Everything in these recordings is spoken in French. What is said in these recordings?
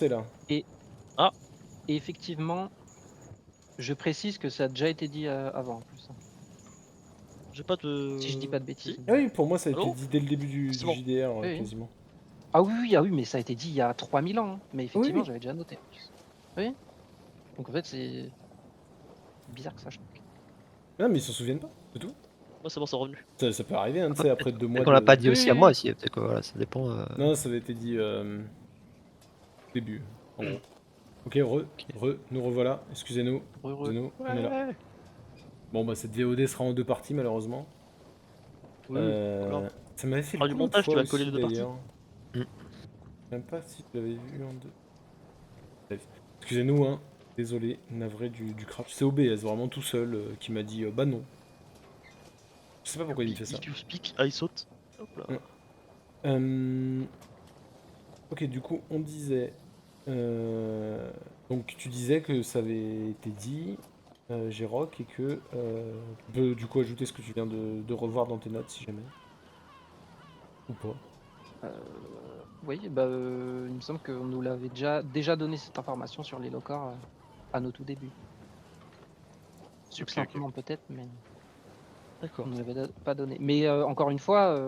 C'est là. Et Ah, et effectivement, je précise que ça a déjà été dit, avant en plus, hein. j'ai pas Si je dis de... pas de bêtises, Si? Ah oui, pour moi, ça a été Allô? dit dès le début C'est du bon. JDR, oui, oui. quasiment. Ah oui, mais ça a été dit il y a 3000 ans, hein, mais Oui, effectivement, oui. j'avais déjà noté en plus. Oui, donc en fait, c'est bizarre que ça choque. Non, mais ils s'en souviennent pas, c'est tout. Moi, c'est bon, c'est revenu. Ça peut arriver, hein, Ah tu bah, sais, après peut-être 2 mois peut-être qu'on l'a pas de. dit Oui, aussi à oui, moi oui. aussi, peut-être que voilà, ça dépend, Non, ça avait été dit début, en gros. Ok, OK. nous revoilà. Excusez-nous, Heureux. excusez-nous, on est là. Ouais. Bon, bah, cette VOD sera en 2 parties, malheureusement. Oui, pas grave. Ça m'avait fait le Faire du coup l'autre montage, tu fois vas coller aussi, les deux parties. d'ailleurs. Mmh. Même pas si je l'avais vu en 2. Bref. Excusez-nous, hein. Désolé, navré du crash. C'est OBS, vraiment tout seul, qui m'a dit bah non. Je sais pas pourquoi il me fait ça. If you speak, I saute. Hop là. Mm. Euh, Ok, du coup, on disait. Donc, tu disais que ça avait été dit, Géroc, et que tu peux du coup ajouter ce que tu viens de revoir dans tes notes si jamais. Ou pas. Oui, bah, il me semble qu'on nous l'avait déjà donné cette information sur les locars, à nos tout débuts. Ok. Succinctement peut-être, mais on D'accord. nous l'avait pas donné. Mais encore une fois,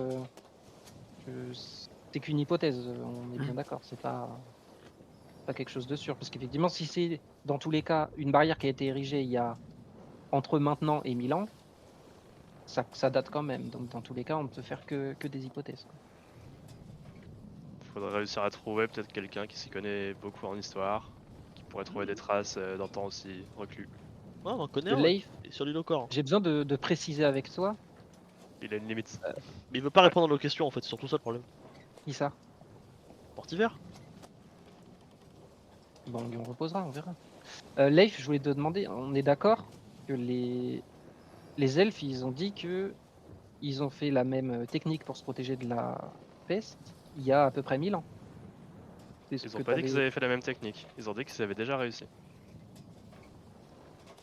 c'est qu'une hypothèse, on est Mmh. bien d'accord, c'est pas quelque chose de sûr. Parce qu'effectivement, si c'est dans tous les cas une barrière qui a été érigée il y a entre maintenant et 1000 ans, ça date quand même. Donc dans tous les cas, on ne peut faire que des hypothèses, quoi. Faudrait réussir à trouver peut-être quelqu'un qui s'y connaît beaucoup en histoire, qui pourrait trouver des traces d'un temps aussi reclus. Ouais, on en connaît Que un, ouais. Leif, Et sur l'île corps. j'ai besoin de préciser avec toi, Il a une limite. Mais il veut pas Ouais. répondre à nos questions en fait, c'est surtout ça le problème. qui ça? Portiver? Bon, on lui en reposera, on verra. Leif, je voulais te demander, on est d'accord que les elfes, ils ont dit que ils ont fait la même technique pour se protéger de la peste il y a à peu près 1000 ans. C'est ce Ils que ont tu pas dit qu'ils avais. avaient fait la même technique. Ils ont dit qu'ils avaient déjà réussi.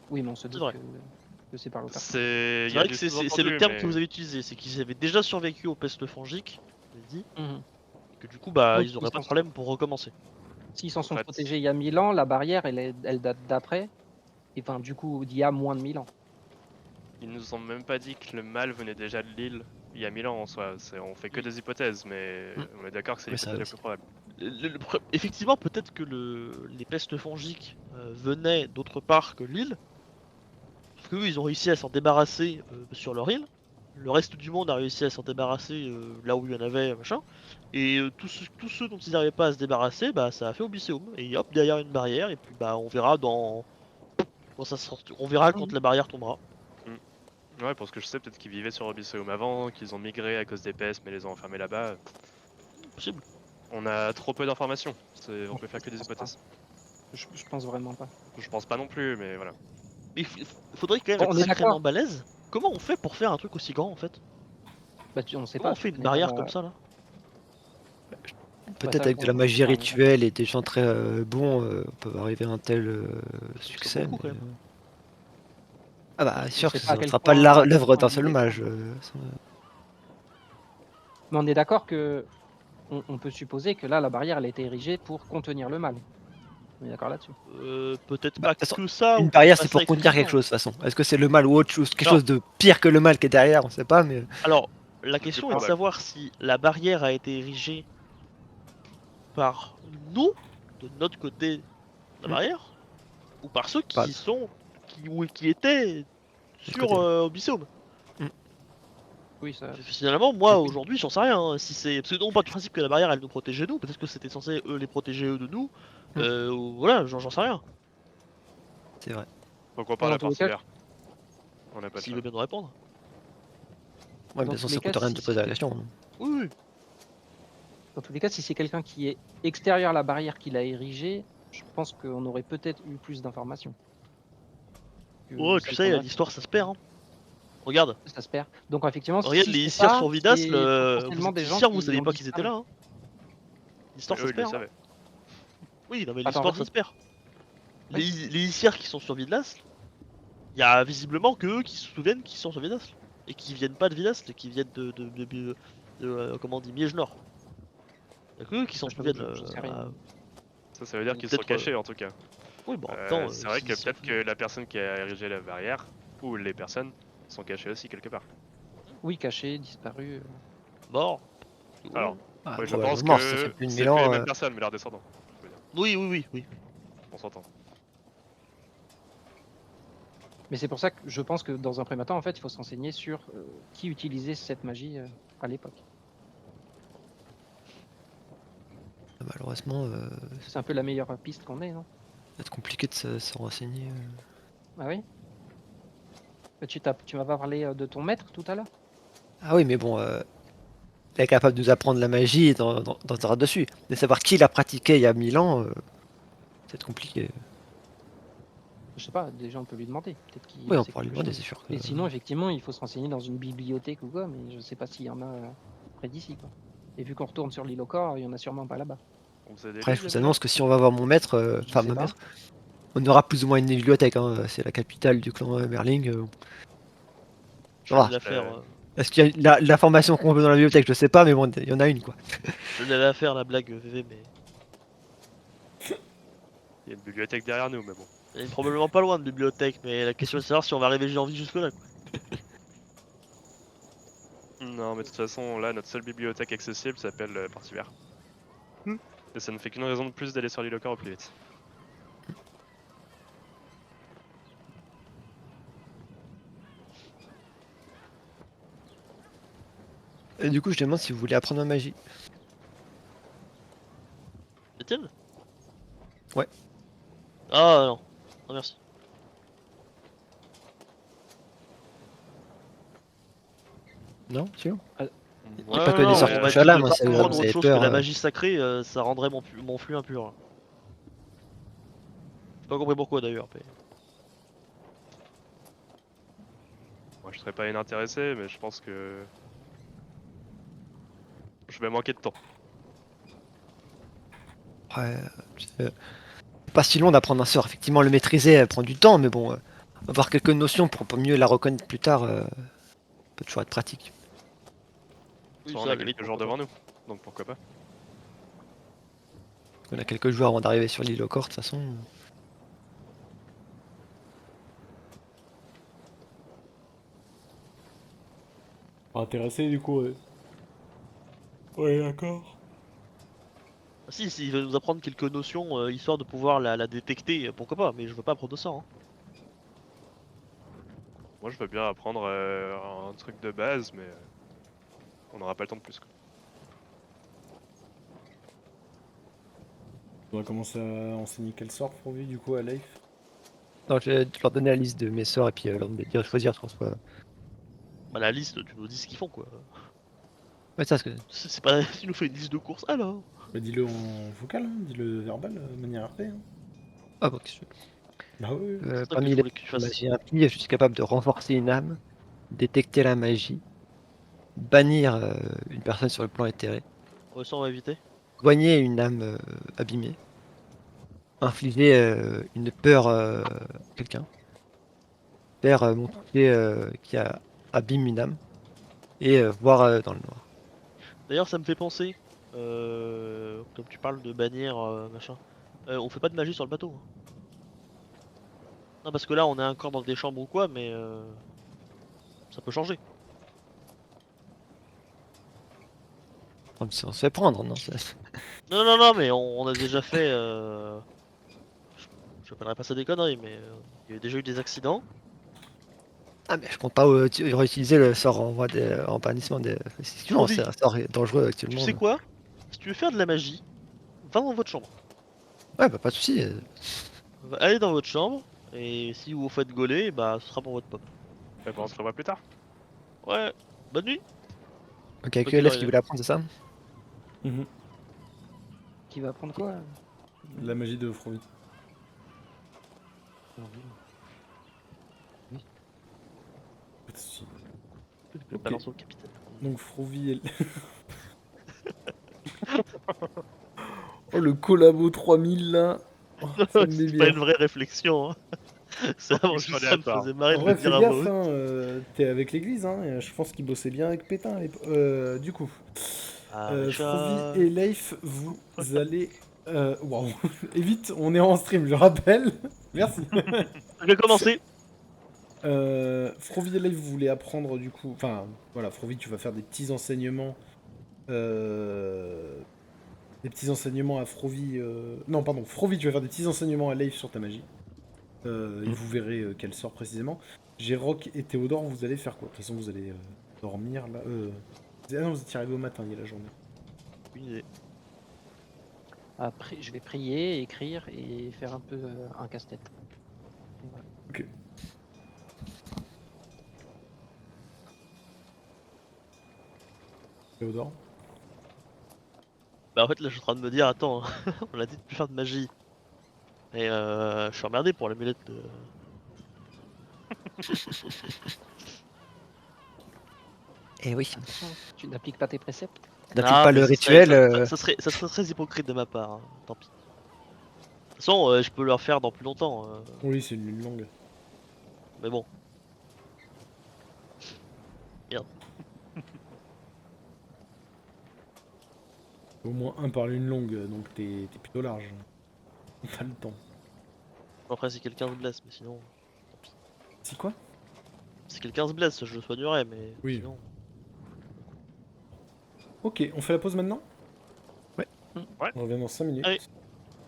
Oui, mais on se C'est doute vrai. que c'est par le passé. Il C'est y a vrai du que c'est le sous-entendu, terme mais que vous avez utilisé, c'est qu'ils avaient déjà survécu aux pestes fongiques, je l'ai dit, Mhm. et que du coup, bah, Donc, ils auraient pas de problème pour recommencer. s'ils s'en en sont fait, protégés il y a 1000 ans, la barrière, elle date d'après, et enfin, du coup, d'il y a moins de 1000 ans. ils nous ont même pas dit que le mal venait déjà de l'île il y a 1000 ans en soi. On fait que des hypothèses, mais Mmh. on est d'accord que c'est Oui, ça l'hypothèse la aussi. plus probable. Effectivement, peut-être que les pestes fongiques venaient d'autre part que l'île, sauf qu'eux, ils ont réussi à s'en débarrasser sur leur île. Le reste du monde a réussi à s'en débarrasser là où il y en avait, machin. Et tous ceux dont ils n'arrivaient pas à se débarrasser, bah ça a fait Obysseum. Et hop, derrière une barrière, et puis bah on verra quand ça sort. On verra quand Mhm. la barrière tombera. Ouais, pour ce que je sais, peut-être qu'ils vivaient sur Obyssеum avant, qu'ils ont migré à cause des pestes, mais les ont enfermés là-bas. Possible. On a trop peu d'informations. On peut faire que Je des pense pas. hypothèses. Je pense vraiment pas. Je pense pas non plus, mais voilà. Mais il faudrait quand même Bon, être on est sacrément d'accord. balèze. Comment on fait pour faire un truc aussi grand en fait? Bah, on sait Comment pas, on fait tu une connais pas barrière comme la. ça là? Bah, Peut-être ça, avec de la magie enfin, on verra. rituelle et des gens très, bons, peuvent arriver à un tel, Ce serait succès, beaucoup quand mais, même. ah bah, On sûr sait que pas ce à ne quel sera pas point, l'œuvre d'un seul l'idée est grande. mage, ça Mais on est d'accord que on peut supposer que là, la barrière, elle a été érigée pour contenir le mal. On est d'accord là-dessus. Peut-être bah, de pas toute façon, que ça, une ou barrière, pas c'est ça pour contenir quelque exclusivement. chose, de toute façon. Est-ce que c'est le mal ou autre chose, quelque Alors, chose de pire que le mal qui est derrière? On sait pas, mais alors, la C'est le plus question est de probable. savoir si la barrière a été érigée par nous, de notre côté de la mmh, barrière, ou par ceux pas de qui étaient l'autre sur côté. Obysseum. Mmh, Oui, ça. Finalement, moi Oui. aujourd'hui, j'en sais rien, hein. Si c'est parce que non, pas du principe que la barrière elle nous protégeait nous, peut-être que c'était censé eux les protéger eux de nous. mmh, Ou voilà, j'en sais rien. c'est vrai. Donc on Moi, parle à Portiver. On n'a pas le S'il choix. veut bien nous répondre. Ouais, mais de dans toute façon, tous les ça cas, coûte rien de si te poser la c'est question, hein. Oui, oui. dans tous les cas, si c'est quelqu'un qui est extérieur à la barrière qu'il a érigée, je pense qu'on aurait peut-être eu plus d'informations que Ouais, tu celles qu'on sais, a l'histoire actuellement. ça se perd, hein. Regarde, Ça se perd. Donc effectivement, regarde si les c'est Issirs ça, sur Vidasle, c'est vous potentiellement êtes des gens Issirs, vous qui saviez ont pas qu'ils étaient disparu. là, hein. Mais L'histoire ça eux, se ils le perd, hein. savaient. Oui, non mais Attends, l'histoire ça vas-y. se perd. Oui. Les Issirs qui sont sur Vidasle, il y a visiblement que eux qui se souviennent qu'ils sont sur Vidasle. Et qui viennent pas de Vidasle, qui viennent comment on dit, Miège Nord. Il y a que eux qui s'en Je t'avoue souviennent. que je sais rien. Ça veut dire qu'ils Peut-être, sont cachés en tout cas. Oui, bon, en même temps, C'est vrai si- que si- peut-être que la personne qui a érigé la barrière, ou les personnes, sont cachées aussi quelque part. Oui, caché, disparu. Mort. Alors, Ah, ouais, je pense probablement, ça fait que plus de c'est 1000 plus les ans. mêmes personnes, mais leurs descendants. Je veux dire, Oui. on s'entend. Mais c'est pour ça que je pense que dans un premier temps, en fait, il faut se renseigner sur qui utilisait cette magie à l'époque. Malheureusement, C'est un peu la meilleure piste qu'on ait, non? c'est compliqué de se renseigner. Ah oui? Tu m'as pas parlé de ton maître tout à l'heure? Ah oui, mais bon, il est capable de nous apprendre la magie et d'en savoir dessus. Mais savoir qui l'a pratiqué il y a 1000 ans, c'est compliqué. Je sais pas, déjà on peut lui demander. Peut-être qu'il Oui, en on sait pourra lui quelque demander, chose. c'est sûr que. Et sinon, effectivement, il faut se renseigner dans une bibliothèque ou quoi, mais je sais pas s'il y en a près d'ici, quoi. Et vu qu'on retourne sur l'île au corps, il y en a sûrement pas là-bas. On faisait des Après, je livres vous déjà? annonce que si on va voir mon maître, Je enfin sais ma pas. mère, on aura plus ou moins une bibliothèque, hein, c'est la capitale du clan Merling. Je Ça va. vais la faire. Est-ce qu'il y a l'information qu'on veut dans la bibliothèque? Je sais pas, mais bon, il y en a une quoi. Je vais la faire la blague VV, mais Il y a une bibliothèque derrière nous, mais bon. elle est probablement pas loin de bibliothèque. Mais la question est de savoir si on va arriver en vie jusque là. Quoi. Non, mais de toute façon, là, notre seule bibliothèque accessible s'appelle Partie Vert. Et ça ne fait qu'une raison de plus d'aller sur l'île au corps au plus vite. Et du coup, je demande si vous voulez apprendre la magie. Est-il? Ouais. Ah non. Non merci. Non, sûr. Ouais, pas que des non, sorts on de m'a touche à dit de l'âme, pas c'est apprendre vous autre avez chose que peur. la magie sacrée, ça rendrait mon flux impur. J'ai pas compris pourquoi d'ailleurs. Mais... moi, je serais pas inintéressé, mais je pense que je vais manquer de temps. Ouais, c'est pas si long d'apprendre un sort. Effectivement, le maîtriser prend du temps, mais bon, avoir quelques notions pour mieux la reconnaître plus tard, peut toujours être pratique. Oui, Soit ça, on à a la limite, quelques jours pourquoi devant nous, donc pourquoi pas. On a quelques jours avant d'arriver sur l'île aux corps, de toute façon. Intéressé du coup, ouais. Ouais, d'accord. pas. Si, il veut nous apprendre quelques notions histoire de pouvoir la détecter, pourquoi pas, mais je veux pas apprendre ça. Hein. Moi, je veux bien apprendre un truc de base, mais on n'aura pas le temps de plus, quoi. On va commencer à enseigner quel sort pour lui du coup à Life. Donc, je vais leur donner la liste de mes sorts et puis leur dire choisir, je pense pas. Bah, la liste, tu nous dis ce qu'ils font quoi. Ouais, ça, parce que. C'est pas. Tu nous fais une liste de courses alors. Bah, dis-le en vocal, hein, dis-le verbal, de manière RP. Hein. Ah, bon, qu'est-ce que Bah oui, oui. C'est ça que parmi je les voulais que tu fasses. magies impies, je suis capable de renforcer une âme, détecter la magie, bannir une personne sur le plan éthéré, Ouais, ça on va éviter. soigner une âme abîmée, infliger une peur à quelqu'un, faire montrer abîme une âme, et voir dans le noir. D'ailleurs, ça me fait penser, comme tu parles de bannière, machin, on fait pas de magie sur le bateau. Hein. Non, parce que là, on est encore dans des chambres ou quoi, mais ça peut changer. On se fait prendre, non? Non, mais on a déjà fait. Je n'appellerais pas ça des conneries, mais il y a déjà eu des accidents. Ah, mais je compte pas réutiliser le sort en bannissement des. Effectivement, Frovi, c'est un sort dangereux tu actuellement. sais quoi? Si tu veux faire de la magie, va dans votre chambre. Ouais, bah pas de soucis. Allez dans votre chambre, et si vous vous faites gauler, bah ce sera pour votre pop. Bah, on se revoit plus tard. Ouais, bonne nuit. Ok, avec Ok, l'élève là, qui voulait apprendre, c'est ça? Mhm. Qui va apprendre quoi? La magie de Frovi. Pas de soucis. Je Ok. balance au capitaine. Donc Frovi est... Oh le collabo 3000 là. Oh, ça me met C'était pas bien. une vraie réflexion. Hein. C'est En avant plus, juste on est ça à me part. faisait marrer En de vrai, le fais dire à voix gaffe, haute. hein, t'es avec l'église, hein, et je pense qu'il bossait bien avec Pétain. Du coup, Ah, Frovi Richard. et Leif, vous allez Waouh. Et vite, on est en stream, je rappelle. Merci. Je vais commencer. Frovi et Live, vous voulez apprendre du coup. Enfin, voilà, Frovi, tu vas faire des petits enseignements. Des petits enseignements à Frovi. Non, pardon, Frovi, tu vas faire des petits enseignements à Live sur ta magie. Et vous verrez quelle sort précisément. J'ai Rock et Théodore, vous allez faire quoi? De toute façon, vous allez dormir là. Ah non, vous étiez arrivé au matin, il y a la journée. Une idée. Après, je vais prier, écrire et faire un peu un casse-tête. Voilà. Ok. Théodore? Bah en fait là je suis en train de me dire, attends, on a dit de plus faire de magie. Et je suis emmerdé pour l'amulette de... Et oui. Attention, tu n'appliques pas tes préceptes. N'applique Ah, pas mais le ça serait- rituel. ça serait très hypocrite de ma part, hein. Tant pis. De toute façon, je peux le refaire dans plus longtemps. Oui, c'est une lune longue. Mais bon. Au moins un par lune longue, donc t'es plutôt large. T'as le temps. Après si quelqu'un se blesse, mais sinon... C'est quoi? Si quelqu'un se blesse, je le soignerai, mais Oui. sinon... Ok, on fait la pause maintenant? Ouais. Ouais. On revient dans 5 minutes. Allez. Ouais,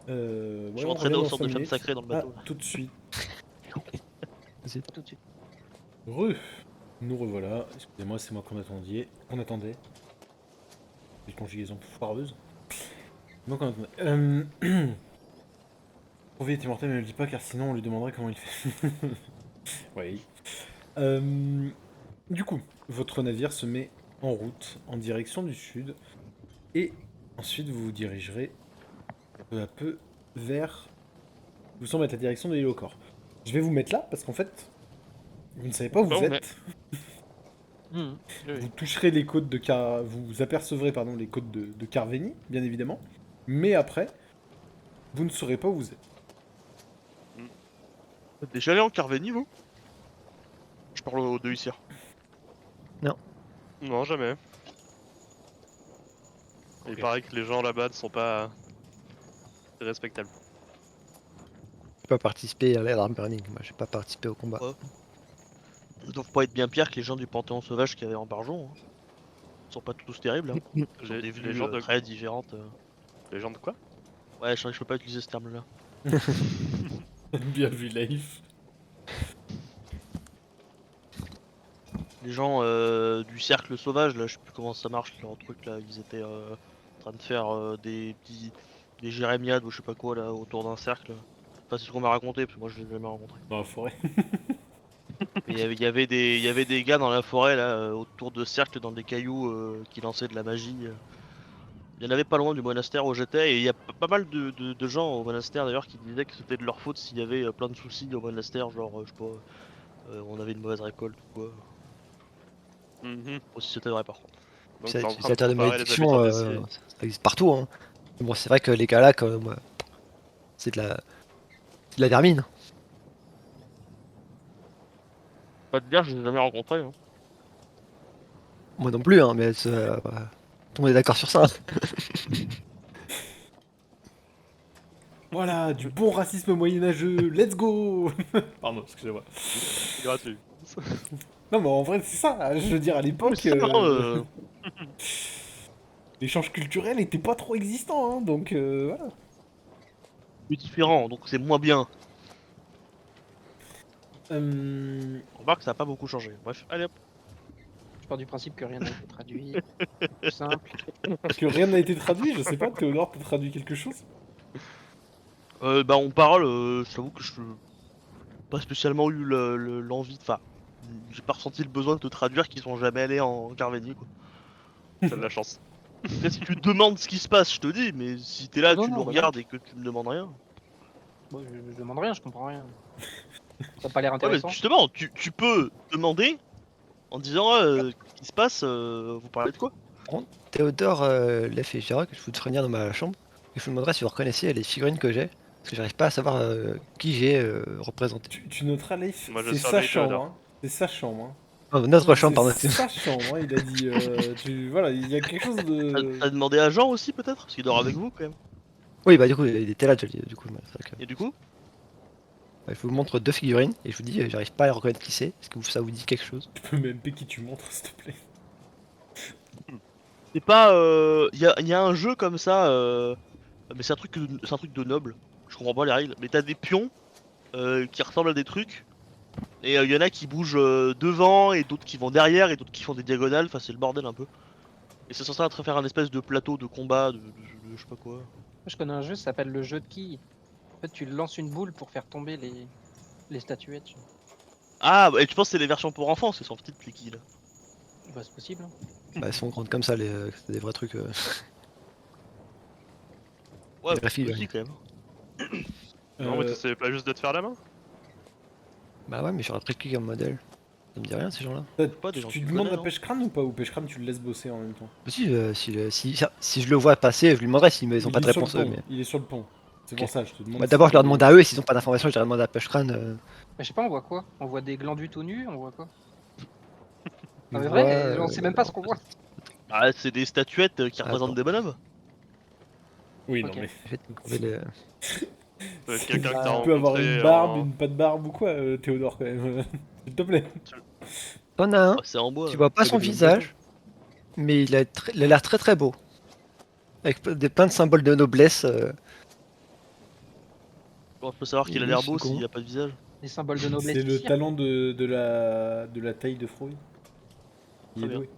Je vais on m'entraîner revient au dans centre 5 de femmes minutes. sacrées dans le Ah, bateau. tout de suite. Tout de suite. Nous revoilà. Excusez-moi, c'est moi qu'on attendait. Les conjugaisons foireuses. Donc on attendait. Prouvé était mortel, mais ne le dis pas car sinon on lui demanderait comment il fait. Oui. Du coup, votre navire se met en route en direction du sud et ensuite vous vous dirigerez peu à peu vers. Vous semble être la direction de l'île au corps. Je vais vous mettre là parce qu'en fait, vous ne savez pas où Bah, vous on êtes. Mhm. Vous toucherez les côtes de vous apercevrez pardon les côtes de Carveni, bien évidemment. Mais après, vous ne saurez pas où vous êtes. Vous êtes déjà allé en Carveni, vous? Je parle aux deux huissiers. Non, jamais. Il Ok. paraît que les gens là-bas ne sont pas respectables. J'ai pas participé à l'Alarm Burning. Moi, j'ai pas participé au combat. Ouais. Ils doivent pas être bien pires que les gens du Panthéon Sauvage qu'il y avait en Barjon. Hein. Ils sont pas tous terribles. Hein. Ils ont des Les vues gens de très différentes. Les gens de quoi? Ouais, je sais que je peux pas utiliser ce terme-là. Bien vu, Life. Les gens du cercle sauvage, là, je sais plus comment ça marche, leur truc là, ils étaient en train de faire des jérémiades ou je sais pas quoi là autour d'un cercle. Enfin, c'est ce qu'on m'a raconté, parce que moi je l'ai jamais rencontré. Dans la forêt. Mais il y avait des gars dans la forêt là, autour de cercles dans des cailloux qui lançaient de la magie. Il y en avait pas loin du monastère où j'étais, et il y a pas mal de gens au monastère d'ailleurs qui disaient que c'était de leur faute s'il y avait plein de soucis au monastère, genre je sais pas, on avait une mauvaise récolte ou quoi. Mhm. Aussi c'était vrai par contre. Donc C'est t'es en train de utilisateur de comparer les malédiction, habitants d'ici. ça existe partout. Hein. Mais bon, c'est vrai que les gars là, comme c'est de la vermine. Pas de dire, je les ai jamais rencontrés. Hein. Moi non plus, hein, mais on est d'accord sur ça. Voilà, du bon racisme moyenâgeux. Let's go. Pardon, excusez-moi. C'est gratuit. Non, mais en vrai, c'est ça. Je veux dire, à l'époque, C'est ça, l'échange culturel était pas trop existant, hein, donc voilà. plus différent, donc c'est moins bien. Euh, On remarque que ça a pas beaucoup changé. Bref, allez hop. Je pars du principe que rien n'a été traduit. Plus simple. Parce que rien n'a été traduit, je sais pas, Théodore, t'as traduit quelque chose? Bah on parle, je t'avoue que je pas spécialement eu l'envie, enfin, j'ai pas ressenti le besoin de te traduire qu'ils sont jamais allés en Carvénie quoi. T'as de la chance. Peut-être si tu demandes ce qui se passe, je te dis, mais si t'es là, Non, tu non, nous voilà. regardes et que tu me demandes rien. Moi, je demande rien, je comprends rien. Ça a pas l'air Ouais, mais intéressant. justement, tu peux demander en disant qu'est-ce qui se passe, vous parlez de quoi? Théodore, Lef et Gérard, que je vous revenir dans ma chambre, et je vous demanderai si vous reconnaissez les figurines que j'ai, parce que j'arrive pas à savoir qui j'ai représenté. Tu noteras, Leif, Moi, je c'est sa surveille chambre, Théodore. hein. C'est sa chambre, hein. Oh, notre chambre, pardon. C'est sa chambre, hein, il a dit. Voilà, il y a quelque chose de. T'as demandé à Jean aussi peut-être? Parce qu'il dort avec vous quand même. Oui, bah du coup, il était là, du coup. C'est vrai que... Et du coup, Je vous montre deux figurines et je vous dis, j'arrive pas à reconnaître qui c'est. Est-ce que ça vous dit quelque chose? Tu peux MP qui tu montres, s'il te plaît. c'est pas. Y a un jeu comme ça, mais c'est un truc de noble. Je comprends pas les règles. Mais t'as des pions qui ressemblent à des trucs. Et y en a qui bougent devant et d'autres qui vont derrière et d'autres qui font des diagonales. Enfin, c'est le bordel un peu. Et c'est censé être faire un espèce de plateau de combat, de je sais pas quoi. Je connais un jeu, ça s'appelle le jeu de quilles. En fait, tu lances une boule pour faire tomber les statuettes. Ah, et tu penses que c'est les versions pour enfants, c'est sont petites les quilles là. Bah, c'est possible. Hein. Bah, elles sont grandes comme ça, c'est des vrais trucs. Ouais, Des vraies petit figurines. quand même. Non, mais Euh, t'essayais pas juste de te faire la main? Bah ouais, mais j'aurais pris qui comme modèle? Ça me dit rien ces gens-là. Pas des gens tu que tu demandes connais, à non? Pêche-Crâne ou pas? Ou Pêche-Crâne, tu le laisses bosser en même temps? Bah si je le vois passer, je lui demanderai s'ils ils ont Il pas de est sur le réponse eux. pont. Mais... Il est sur le pont. C'est Ok. pour ça, je te demande Bah, si d'abord, je leur demande à eux et s'ils si- ont pas d'informations, je leur demande à Pushcran. Mais je sais pas, on voit quoi? On voit des glandus tout nus? On voit quoi? Ils Non, mais voient. vrai, on sait même pas ce qu'on voit. Ah, c'est des statuettes qui représentent Attends, des bonhommes. Oui, non, Ok. mais. je vais te trouver le. Ça doit être quelqu'un que t'as Tu peux avoir une rencontré barbe, en. une pas de barbe ou quoi, Théodore, quand même. S'il te plaît. T'en as un, Ah, c'est en tu bois. vois pas Pas des son bonhommes bateaux. visage, mais il a l'air très très beau. Avec plein de symboles de noblesse. Comment je peux savoir qu'il a Une l'air beau s'il seconde. a pas de visage? Des symboles de noblesse C'est du le cirque. talent de la taille de Froy. Il Très est bien. doué.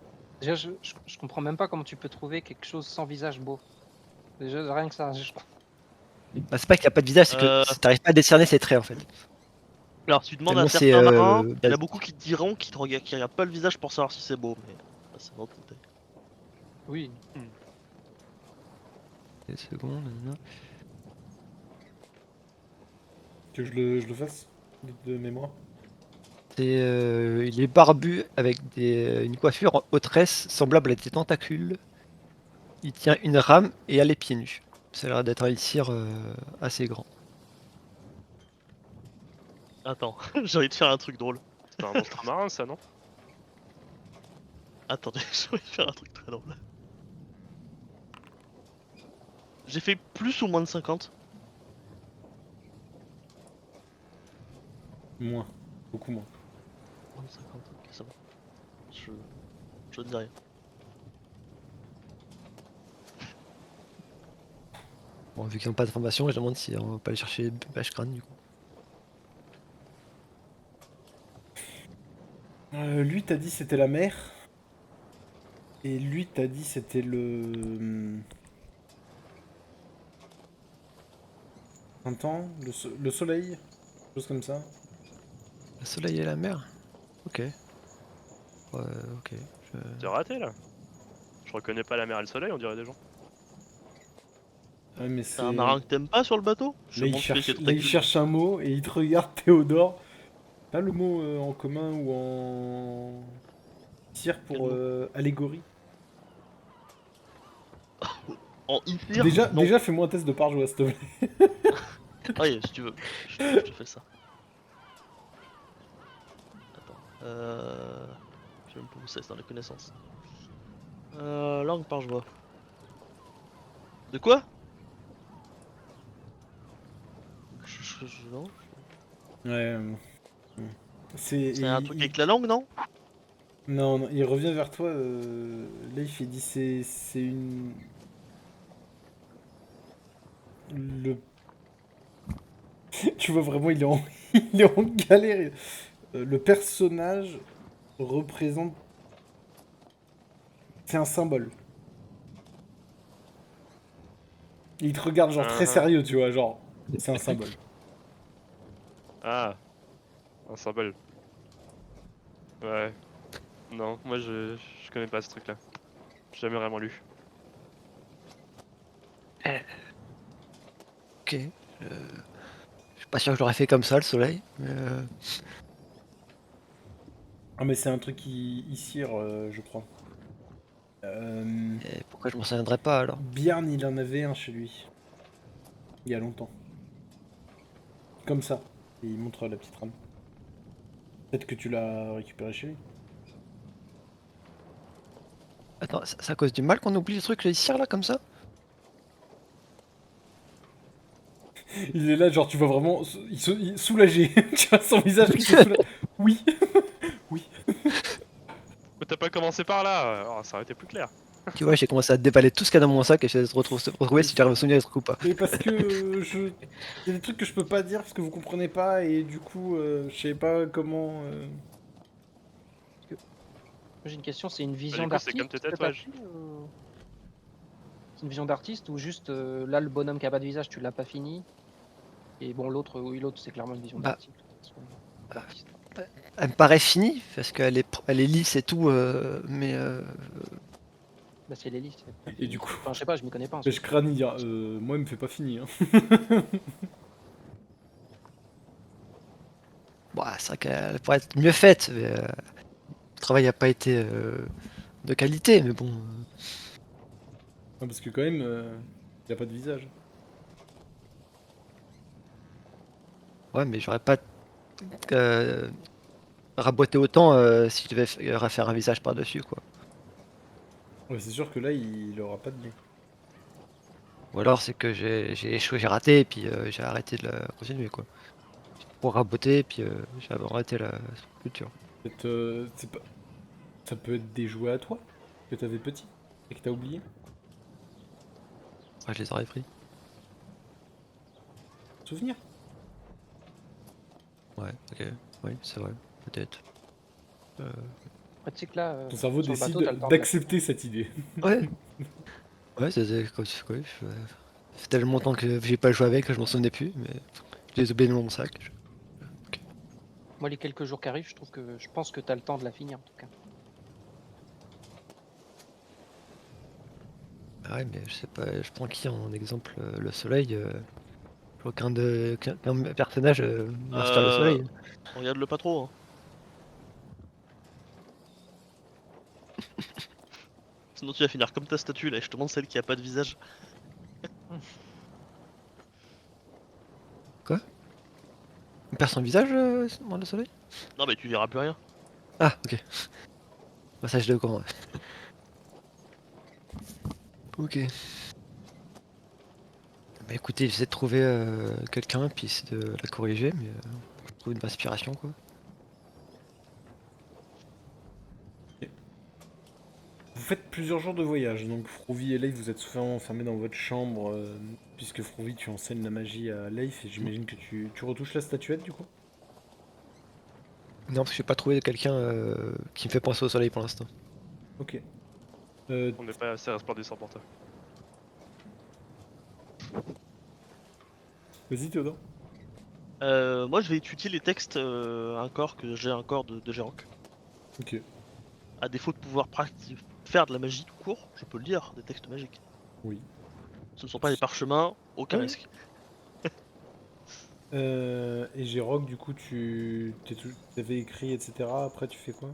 Déjà, je comprends même pas comment tu peux trouver quelque chose sans visage beau. Déjà, rien que ça. Bah, c'est pas qu'il a pas de visage, c'est que Euh, t'arrives pas à décerner ses traits en fait. Alors, tu demandes à Tellement c'est certains marins, il y en a basique. beaucoup qui te diront qui regardent pas le visage pour savoir si c'est beau, mais ça, c'est un autre détail. Oui. Une seconde, nanana. Que je le fasse de mémoire. Il est barbu avec une coiffure en haute tresse semblable à des tentacules. Il tient une rame et a les pieds nus. Ça a l'air d'être un cire assez grand. Attends, j'ai envie de faire un truc drôle. C'est un monstre marin, ça, non? Attendez, j'ai envie de faire un truc très drôle. J'ai fait plus ou moins de 50. Moins. Beaucoup moins. Moins de 50, ok, ça va. Je, je ne dis rien. Bon, vu qu'ils n'ont pas d'informations, je demande si on va pas aller chercher Bashkran du coup. Lui, t'as dit c'était la mer. Et lui, t'as dit c'était printemps, le soleil, chose comme ça. Le soleil et la mer? Ok. Ok. T'es raté, là. Je reconnais pas la mer et le soleil, on dirait des gens. Ouais, mais T'as un c'est. marin que t'aimes pas sur le bateau? Je Là, il montre celui qui est cherche, très là, il cool. cherche un mot et il te regarde, Théodore. T'as le mot en commun ou en tir Quel pour mot? allégorie? En Ithir? Déjà, Non. déjà fais-moi un test de parjois, s'il te plaît. Ah oui, si tu veux. Je te fais ça. Attends. Je sais même pas où c'est dans les connaissances. Langue par joie. De quoi? Non. Ouais. C'est. C'est un truc avec la langue, non? Non, non, il revient vers toi. Leif, il dit c'est une. Le. Tu vois vraiment, il est en, il est en galère. Le personnage représente. C'est un symbole. Il te regarde genre très Uh-huh. sérieux, tu vois, genre. C'est un symbole. Ah, un symbole. Ouais. Non, moi je connais pas ce truc-là. J'ai jamais vraiment lu. Ok. Je suis pas sûr que je l'aurais fait comme ça le soleil. Mais Ah, mais c'est un truc qui cire, je crois. et pourquoi je m'en souviendrais pas alors? Bjarn, il en avait un chez lui. Il y a longtemps. Comme ça. Et il montre la petite rame. Peut-être que tu l'as récupéré chez lui. Attends, c'est à cause du mal qu'on oublie le truc, les cires là comme ça? Il est là, genre, tu vois vraiment, il soulagé. Tu vois son visage qui se soulage. Oui. Oui. Mais t'as pas commencé par là, ça aurait été plus clair. Tu vois, j'ai commencé à déballer tout ce qu'il y a dans mon sac et je vais te retrouver si tu arrives à me souvenir des trucs ou pas. Mais parce que il y a des trucs que je peux pas dire parce que vous comprenez pas et du coup, je sais pas comment. J'ai une question, c'est une vision du coup, c'est comme d'artiste tes que t'as tatouages. fait, ou- C'est une vision d'artiste ou juste là le bonhomme qui a pas de visage tu l'as pas fini et bon l'autre oui l'autre c'est clairement une vision Bah, d'artiste. de toute façon, d'artiste. Elle me paraît finie parce qu'elle est, elle est lisse et tout, mais Bah c'est l'hélice. Et du coup, Enfin je sais pas, je m'y connais pas. en je soi. crâne il dira, moi il me fait pas fini. Hein. bon, c'est vrai qu'elle pourrait être mieux faite. Mais, le travail n'a pas été de qualité, mais bon. Non, parce que quand même, il a pas de visage. Ouais, mais j'aurais pas euh, raboté autant si je devais refaire un visage par-dessus, quoi. Ouais, c'est sûr que là, il aura pas de nez. Ou alors c'est que j'ai échoué, j'ai raté et puis j'ai arrêté de la continuer, quoi. Pour raboter et puis j'ai arrêté la sculpture. Peut-être, c'est pas... Ça peut être des jouets à toi que t'avais petit et que t'as oublié. Ouais, je les aurais pris. Souvenir. Ouais, ok. Oui, c'est vrai, peut-être. Après tu sais que là Ton cerveau sur le décide bateau t'as le temps de la- d'accepter cette idée. Ouais. Ouais, quoi, ouais, ça fait tellement longtemps que j'ai pas joué avec que je m'en souvenais plus, mais je les ai oubliés dans mon sac. Moi les quelques jours qui arrivent je pense que t'as le temps de la finir en tout cas. Ah ouais, mais je sais pas, je prends qui en exemple le soleil. Aucun personnage m'inspire le soleil. Regarde-le pas trop. Hein. Sinon tu vas finir comme ta statue là, et je te montre celle qui a pas de visage. Quoi? On perd son visage dans le soleil? Non mais tu verras plus rien. Ah, ok. Bah, ça, je l'ai au courant. Ouais. Ok. Bah écoutez, j'essaie de trouver quelqu'un, puis essayer de la corriger, mais je trouve une inspiration, quoi. Vous faites plusieurs jours de voyage, donc Frouvy et Leif, vous êtes souvent enfermés dans votre chambre, puisque Frouvy, tu enseignes la magie à Leif, et j'imagine que tu retouches la statuette, du coup. Non, parce que j'ai pas trouvé quelqu'un qui me fait penser au soleil pour l'instant. Ok. On n'est pas assez resplendissant pour toi. Vas-y, Théodore. Moi je vais étudier les textes encore que j'ai encore de Gérank. Ok. À défaut de pouvoir faire de la magie tout court, je peux lire des textes magiques. Oui. Ce ne sont pas des parchemins, aucun Ouais. risque. Et Gérok, du coup, t'avais écrit, etc. Après, tu fais quoi?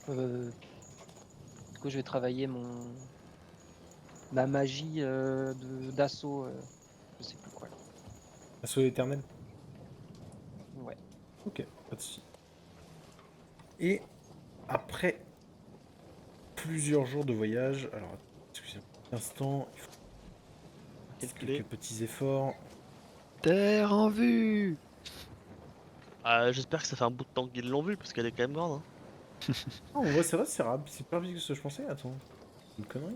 Du coup je vais travailler ma magie d'assaut je sais plus quoi là. Assaut éternel? Ouais. Ok, pas de soucis. Et après plusieurs jours de voyage, alors, excusez-moi un instant, il faut Calculé. quelques petits efforts. Terre en vue! J'espère que ça fait un bout de temps qu'ils l'ont vu parce qu'elle est quand même grande. Hein. Ah, en vrai, c'est vrai, c'est rapide, c'est plus rapide que ce que je pensais. Attends, c'est une connerie.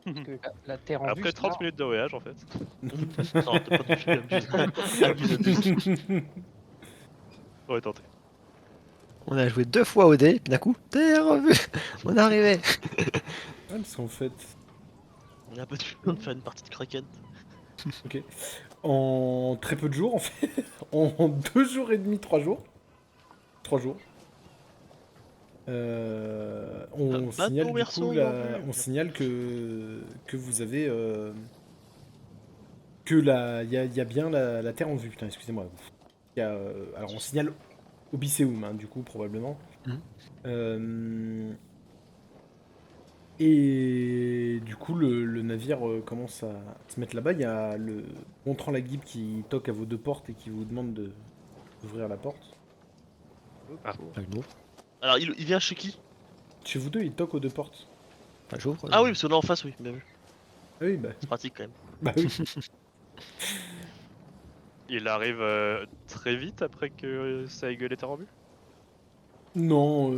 Parce que la terre en vue Après c'est 30 là. minutes de voyage, en fait. Non, t'as pas touché, abuse. Ouais, tenté. On a joué 2 fois au dé, puis d'un coup, terre en vue! On est arrivé! Ouais, parce qu'en fait, On a pas du temps de faire une partie de Kraken. ok, en très peu de jours, en fait, en 2 jours et demi, 3 jours, 3 jours, on signale du coup on signale que vous avez il y a bien la Terre en vue. Putain, excusez-moi. Alors on signale Obysséum, hein, du coup probablement. Mhm. Euh, et du coup le navire commence à se mettre là-bas. Il y a le montrant la guibe qui toque à vos 2 portes et qui vous demande d'ouvrir la porte. Ah. Ah, je l'ouvre. Alors il vient chez qui? Chez vous deux, il toque aux 2 portes. Enfin, j'ouvre. Ah oui, parce qu'on est en face, oui, bien vu. Ah oui, bah, C'est pratique quand même. bah oui. Il arrive très vite après que ça ait gueulé Terrorbu. Non,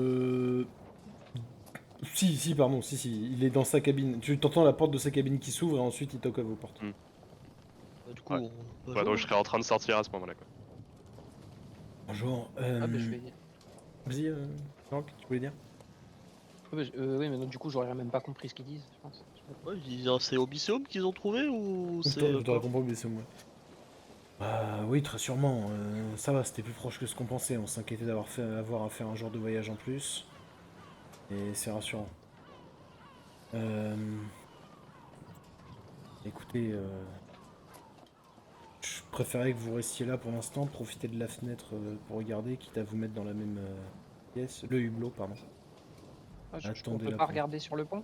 si, pardon, si, il est dans sa cabine. Tu t'entends la porte de sa cabine qui s'ouvre et ensuite il toque à vos portes. Du coup, Ouais. on Ouais, va donc jouer. je serais en train de sortir à ce moment-là, quoi. Bonjour, Ah, bah, je vais. vas-y, Franck, tu voulais dire? Oui, mais non, du coup, j'aurais même pas compris ce qu'ils disent, je pense. Ouais, c'est Obiseum qu'ils ont trouvé ou c'est Je t'aurais quoi? compris, mais c'est moi. Ah oui, très sûrement. Ça va, c'était plus proche que ce qu'on pensait. On s'inquiétait avoir à faire un jour de voyage en plus. Et c'est rassurant. Euh, Écoutez, je préférais que vous restiez là pour l'instant, profiter de la fenêtre pour regarder, quitte à vous mettre dans la même pièce. Le hublot, pardon. Ah, on Attendez peut là pas pour. regarder sur le pont?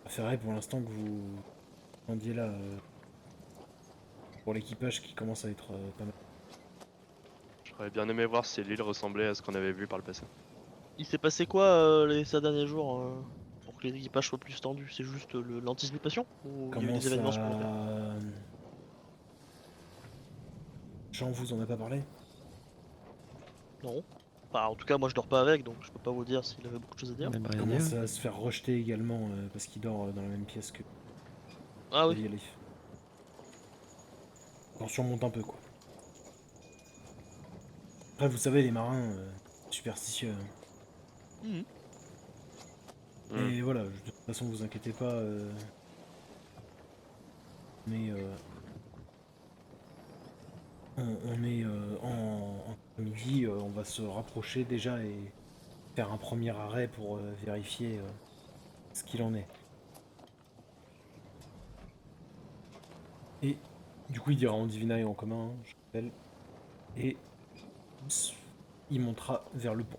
Je préférerais pour l'instant que vous attendiez là pour l'équipage qui commence à être pas mal. J'aurais bien aimé voir si l'île ressemblait à ce qu'on avait vu par le passé. Il s'est passé quoi ces derniers jours pour que les équipages soient plus tendus? C'est juste l'anticipation ou il y a eu des Commence événements supplémentaires? à. Jean vous en a pas parlé? Non. Enfin, en tout cas, moi je dors pas avec, donc je peux pas vous dire s'il avait beaucoup de choses à dire. On aimerait rien Commence dire. à se faire rejeter également parce qu'il dort dans la même pièce que Ah oui. David Leaf. Tension monte un peu quoi. Après vous savez les marins superstitieux. Hein. Mhm. Et voilà, de toute façon vous inquiétez pas. Mais on est en midi, on va se rapprocher déjà et faire un premier arrêt pour vérifier ce qu'il en est. Et du coup il dira en divinaille en commun, hein, je rappelle. Et il montera vers le pont.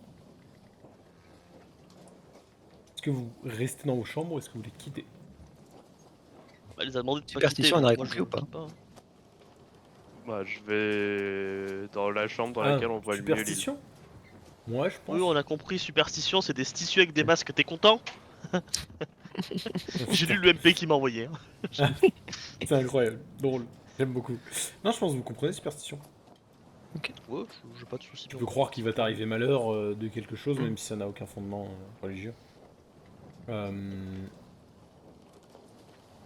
Est-ce que vous restez dans vos chambres ou est-ce que vous les quittez? Bah, il les a demandé de pas quitter, Superstition, on donc aurait moi je compris ou pas? quitte pas. Bah, je vais dans la chambre dans Ah, laquelle on voit le mieux l'île. superstition? Ouais, je Oui, pense. on a compris, superstition, c'est des stitieux avec des masques. T'es content? J'ai lu le MP qui m'a envoyé. Hein. C'est incroyable, drôle, j'aime beaucoup. Non, je pense que vous comprenez superstition. Ouais, j'ai pas de soucis. Tu peux croire qu'il va t'arriver malheur de quelque chose, même si ça n'a aucun fondement religieux.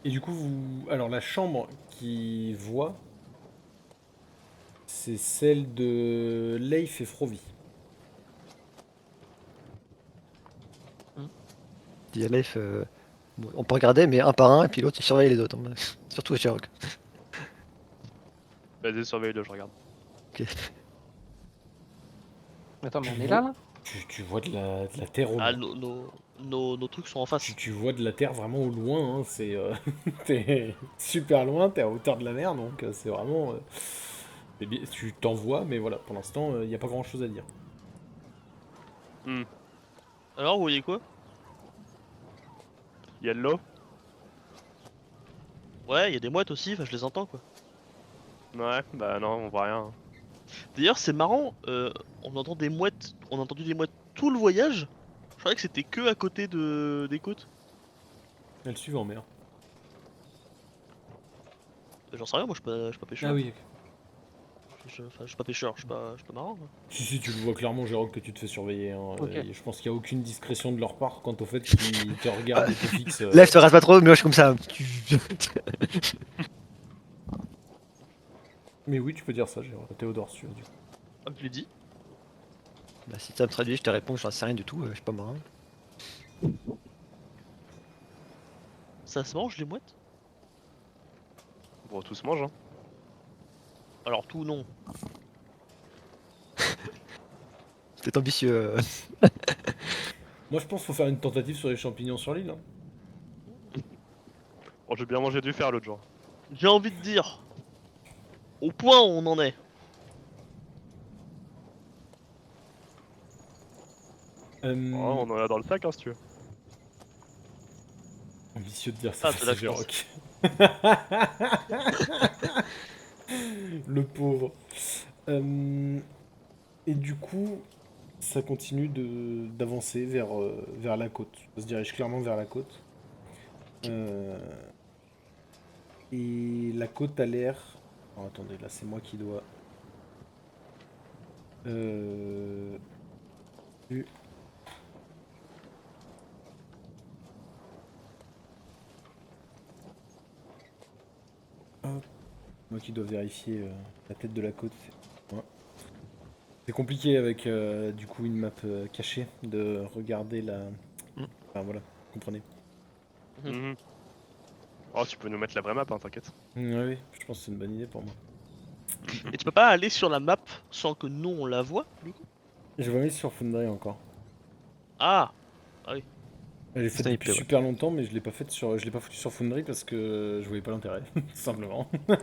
Et du coup, alors la chambre qui voit, c'est celle de Leif et Frovi. Dit Aleph, bon, on peut regarder, mais un par un, et puis l'autre il surveille les autres. Hein. Surtout Sherlock. Vas-y, surveille-le, je regarde. Ok. Attends, mais Tu on est vois- là? Tu vois de la terre au Ah, loin. nos trucs sont en face. Tu vois de la terre vraiment au loin, hein, c'est t'es super loin, t'es à hauteur de la mer, donc c'est vraiment tu t'en vois, mais voilà, pour l'instant, il n'y a pas grand chose à dire. Hmm. Alors, vous voyez quoi? Il y a de l'eau? Ouais, il y a des mouettes aussi, enfin je les entends quoi. Ouais, bah non, on voit rien. Hein. D'ailleurs, c'est marrant, on entend des mouettes, on a entendu des mouettes tout le voyage. Je croyais que c'était que à côté des côtes. Elles suivent en mer. J'en sais rien, moi je suis pas Ah pêcheur. oui, ok. Enfin, je suis pas pêcheur, je suis pas marin. Moi. Si, tu le vois clairement, Jérôme, que tu te fais surveiller. Hein. Ok. Je pense qu'il n'y a aucune discrétion de leur part quant au fait qu'ils te regardent et te fixent. Lève, te rase pas trop, mais moi je suis comme ça. Mais oui, tu peux dire ça, Jérôme. Théodore sûr, du coup. Ah, je l'ai dit. Bah, si ça me traduit, je te réponds, j'en sais rien du tout, je suis pas marin. Ça se mange les mouettes? Bon, tout se mange, hein. Alors tout non. C'est ambitieux. Moi, je pense qu'il faut faire une tentative sur les champignons sur l'île. Hein. Bon, j'ai bien mangé du fer l'autre jour. J'ai envie de dire, au point où on en est. Oh, on en a dans le sac, hein, si tu veux. Ambitieux de dire ça, Ah, c'est c'est là que je pense. Jérôme. Le pauvre. Et du coup, ça continue d'avancer vers la côte. Ça se dirige clairement vers la côte. Et la côte a l'air... Oh, attendez, là c'est moi qui dois... vu- Hop. Moi qui dois vérifier la tête de la côte. Ouais. C'est compliqué avec du coup une map cachée de regarder la... Mm. Enfin voilà, vous comprenez. Mhm. Oh, tu peux nous mettre la vraie map, hein, t'inquiète. Oui, je pense que c'est une bonne idée pour moi. Et tu peux pas aller sur la map sans que nous on la voit, du coup? Je vais mettre sur Foundry encore. Ah! Elle est faite Ça, il depuis plaît, ouais. super longtemps, mais je l'ai pas faite sur, je l'ai pas foutu sur Foundry parce que je voyais pas l'intérêt, tout simplement. Ah,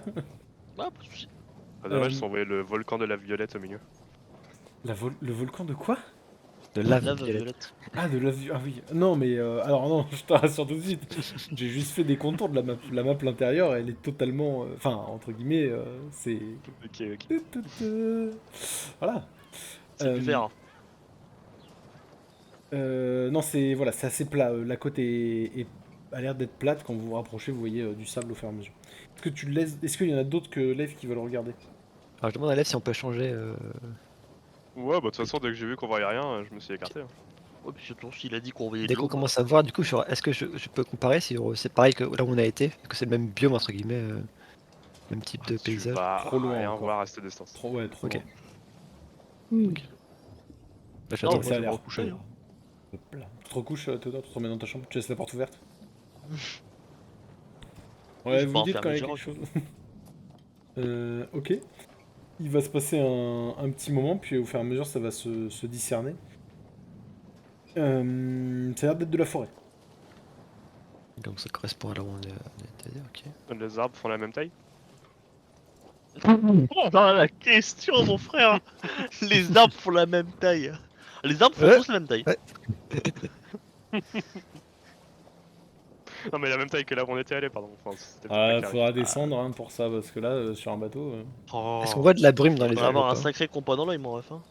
pas de soucis. Ah, dommage, Euh, ils ont envoyé le volcan de la Violette au milieu. Le volcan de quoi? De lave Lave violette. violette. Ah, de la vue. Ah oui. Non, mais alors non, je te rassure tout de suite. J'ai juste fait des contours de la map. La map l'intérieur, elle est totalement, enfin entre guillemets, c'est. Ok, ok. Voilà. C'est du vert. Hein. Non, c'est voilà, c'est assez plat. La côte a l'air d'être plate. Quand vous vous rapprochez, vous voyez du sable au fur et à mesure. Est-ce que tu le laisses? Est-ce qu'il y en a d'autres que Lev qui veulent regarder? Alors je demande à Lev si on peut changer. Ouais, bah de toute façon, dès que j'ai vu qu'on voyait rien, je me suis écarté. Hein. Ouais, puis surtout s'il a dit qu'on voyait de Dès qu'on l'eau. commence à voir, du coup, est-ce que je peux comparer si c'est pareil que là où on a été, que c'est le même biome entre guillemets, même type de Tu paysage. vas Trop loin rien encore. voir à cette distance. Trop, ouais, trop Ok. loin. Bah, Non, j'attends. moi, Ça je a vais me l'air recoucher, peu- hein. peu plat. Tu te recouches, Théodore, tu te remets dans ta chambre, tu laisses la porte ouverte. Ouais, Je vous peux me en dites faire quand il y a mesure, quelque chose. Ok. Il va se passer un petit moment, puis au fur et à mesure, ça va se discerner. Ça a l'air d'être de la forêt. Donc ça correspond à là où on était. Ok. Les arbres font la même taille? Oh là, la question, mon frère! Les arbres font la même taille. Les arbres font Ouais. tous la même taille. Ouais. Non, mais la même taille que là où on était allé, pardon. Enfin, c'était peut-être pas Ah, clair. faudra descendre hein, pour ça, parce que là, sur un bateau. Est-ce qu'on Oh. voit de la brume dans les Faudrait arbres ou avoir un pas? sacré compas dans l'œil, mon ref. Hein.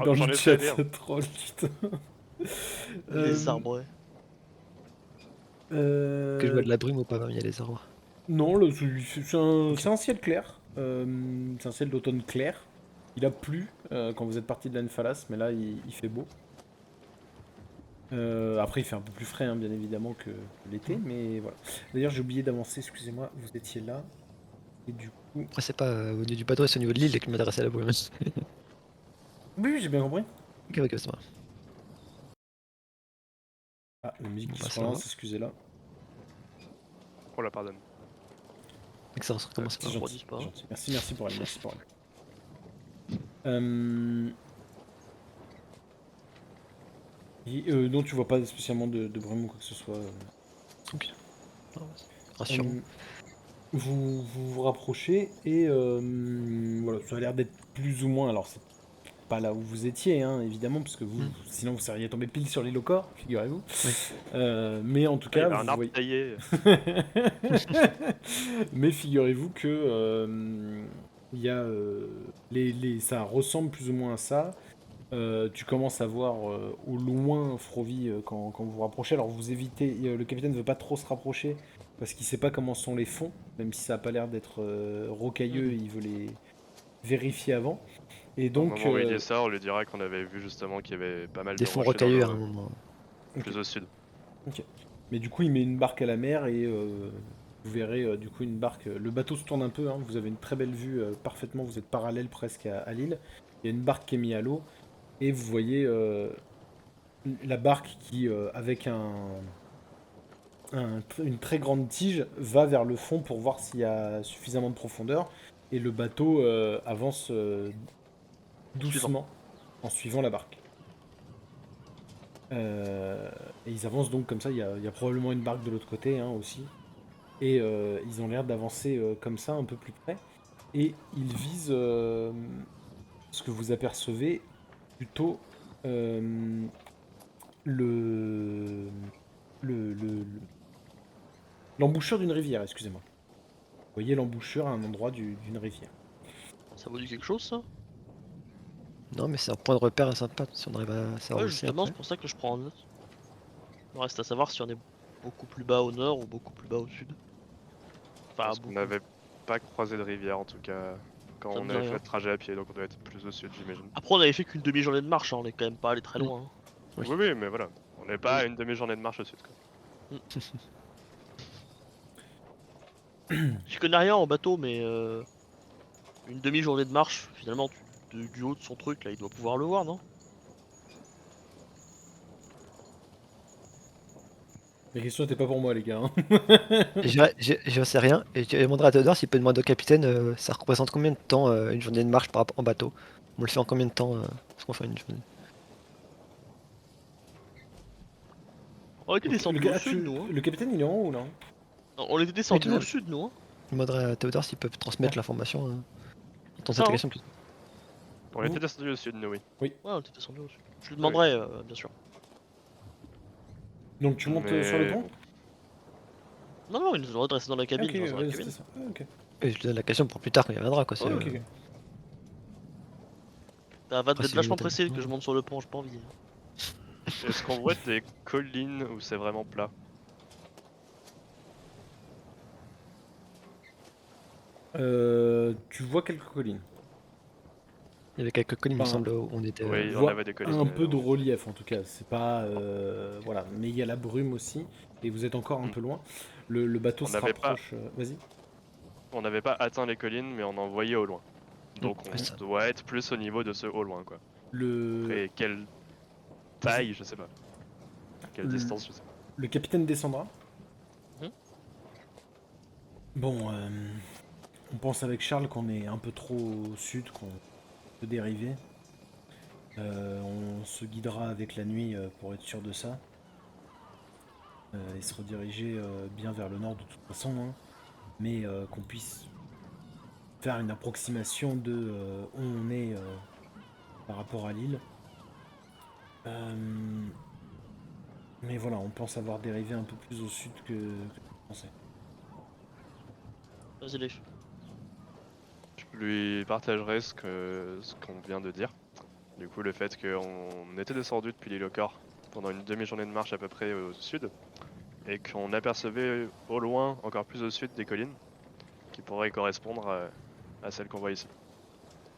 Dans J'en le ai fait chat, lire. ça troll, putain. Les arbres, ouais. Que je vois Euh, de la brume ou pas parmi les arbres? Non, c'est un ciel clair. C'est un ciel d'automne clair. Il a plu quand vous êtes parti de l'Enfalas, mais là, il fait beau. Après, il fait un peu plus frais, hein, bien évidemment, que l'été, mais voilà. D'ailleurs, j'ai oublié d'avancer, excusez-moi, vous étiez là. Et du coup... Après c'est pas au niveau du bateau, c'est au niveau de l'île que je m'intéresse à la brume. Oui, oui, j'ai bien compris. Ok, ok, ça va. Ah, la musique Bon, qui bah, se ça va. relance, excusez-la. On la pardonne. Donc ça recommence C'est pas. gentil, refroidisse pas. c'est gentil. Merci, merci pour elle, merci pour elle. Non, tu vois pas spécialement de brume ou quoi que ce soit. Ok. Ah, ouais. Rassurant. Vous rapprochez et voilà, ça a l'air d'être plus ou moins. Alors, c'est pas là où vous étiez, hein, évidemment, parce que vous, Mm. sinon vous seriez tombé pile sur les locors, figurez-vous. Oui. Mais en tout Ah, il y cas, avait un vous arbre voyez. taillé. Mais figurez-vous que il y a ça ressemble plus ou moins à ça. Tu commences à voir au loin Frovi quand vous vous rapprochez. Alors vous évitez, le capitaine ne veut pas trop se rapprocher parce qu'il sait pas comment sont les fonds, même si ça a pas l'air d'être rocailleux, il veut les vérifier avant. Et Au donc, moment où il dit ça, on lui dira qu'on avait vu justement qu'il y avait pas mal Des de fonds rochers dans rocailleux à un l'eau, moment. plus au sud. mais du coup il met une barque à la mer et vous verrez du coup une barque. Le bateau se tourne un peu, hein, vous avez une très belle vue parfaitement, vous êtes parallèle presque à l'île. Il y a une barque qui est mise à l'eau et vous voyez la barque qui, avec une très grande tige, va vers le fond pour voir s'il y a suffisamment de profondeur. Et le bateau avance doucement en suivant la barque. Et ils avancent donc comme ça, il y a probablement une barque de l'autre côté hein, aussi. Et ils ont l'air d'avancer comme ça, un peu plus près. Et ils visent ce que vous apercevez plutôt euh, le, l'embouchure d'une rivière, excusez-moi. Vous voyez l'embouchure à un endroit d'une rivière. Ça vous dit quelque chose, ça? Non, mais c'est un point de repère sympa si on arrive à savoir Ouais, où c'est justement, après. c'est pour ça que je prends en note. Il reste à savoir si on est beaucoup plus bas au nord ou beaucoup plus bas au sud. Enfin, Parce qu'on beaucoup. n'avait pas croisé de rivière en tout cas quand Ça me on dit avait rien. fait le trajet à pied, donc on doit être plus au sud, j'imagine. Après, on avait fait qu'une demi-journée de marche, hein, on est quand même pas allé très Mm. loin. Hein. Oui. Oui, oui, mais voilà, on n'est pas Oui. à une demi-journée de marche au sud, quoi. Je connais rien en bateau, mais une demi-journée de marche, finalement, du haut de son truc, là, il doit pouvoir le voir, non? La question était pas pour moi, les gars. Hein. Je sais rien, et je demanderai à Théodore s'il peut demander au capitaine ça représente combien de temps une journée de marche par rapport en bateau. On le fait en combien de temps ce qu'on fait une journée. On était Donc, descendu au sud, nous. Hein. le capitaine, il est en haut, là. On était Oui, descendu tout au ça. sud, nous. Hein. Je demanderai à Théodore s'ils peuvent transmettre Ouais. l'information dans C'est cette ça, hein? question. On était descendu au sud, nous, oui. Ouais, on était descendu au sud. Je lui Oui. demanderai, bien sûr. Donc tu montes sur le Mais pont? bon. Non, non, il nous aurait resté dans la Ah, cabine, ok, je reste dans la ouais, cabine. c'était ça. Ah, ok. Et je lui donne la question pour plus tard quand il reviendra quoi. Ouais, Ok, ok. Ça va Après, d'être si vachement vous- pressé que je monte sur le pont, j'ai pas envie. Hein. Est-ce qu'on voit des collines où c'est vraiment plat? Tu vois quelques collines. Il y avait quelques collines, il me Enfin, semble, où on était. Oui, Tu on vois avait des collines. un peu de oui. relief en tout cas. C'est pas voilà, mais il y a la brume aussi et vous êtes encore un Mm. peu loin. Le bateau On se n'avait pas, rapproche. Vas-y. on n'avait pas atteint les collines, mais on en voyait au loin. Donc Ouais, on ça. doit être plus au niveau de ce au loin, quoi. Le Après, quelle Vas-y. taille, je sais pas. Quelle le, distance, je sais pas. le capitaine descendra. Mhm. Bon, on pense avec Charles qu'on est un peu trop au sud, qu'on peut dériver. On se guidera avec la nuit pour être sûr de ça. Et se rediriger bien vers le nord de toute façon, hein. Mais qu'on puisse faire une approximation de où on est par rapport à l'île. Mais voilà, on pense avoir dérivé un peu plus au sud que je pensais. Vas-y, Leif. Je lui partagerai ce qu'on vient de dire. Du coup, le fait qu'on était descendu depuis l'île au corps pendant une demi-journée de marche à peu près au sud, et qu'on apercevait au loin, encore plus au sud, des collines qui pourraient correspondre à celles qu'on voit ici.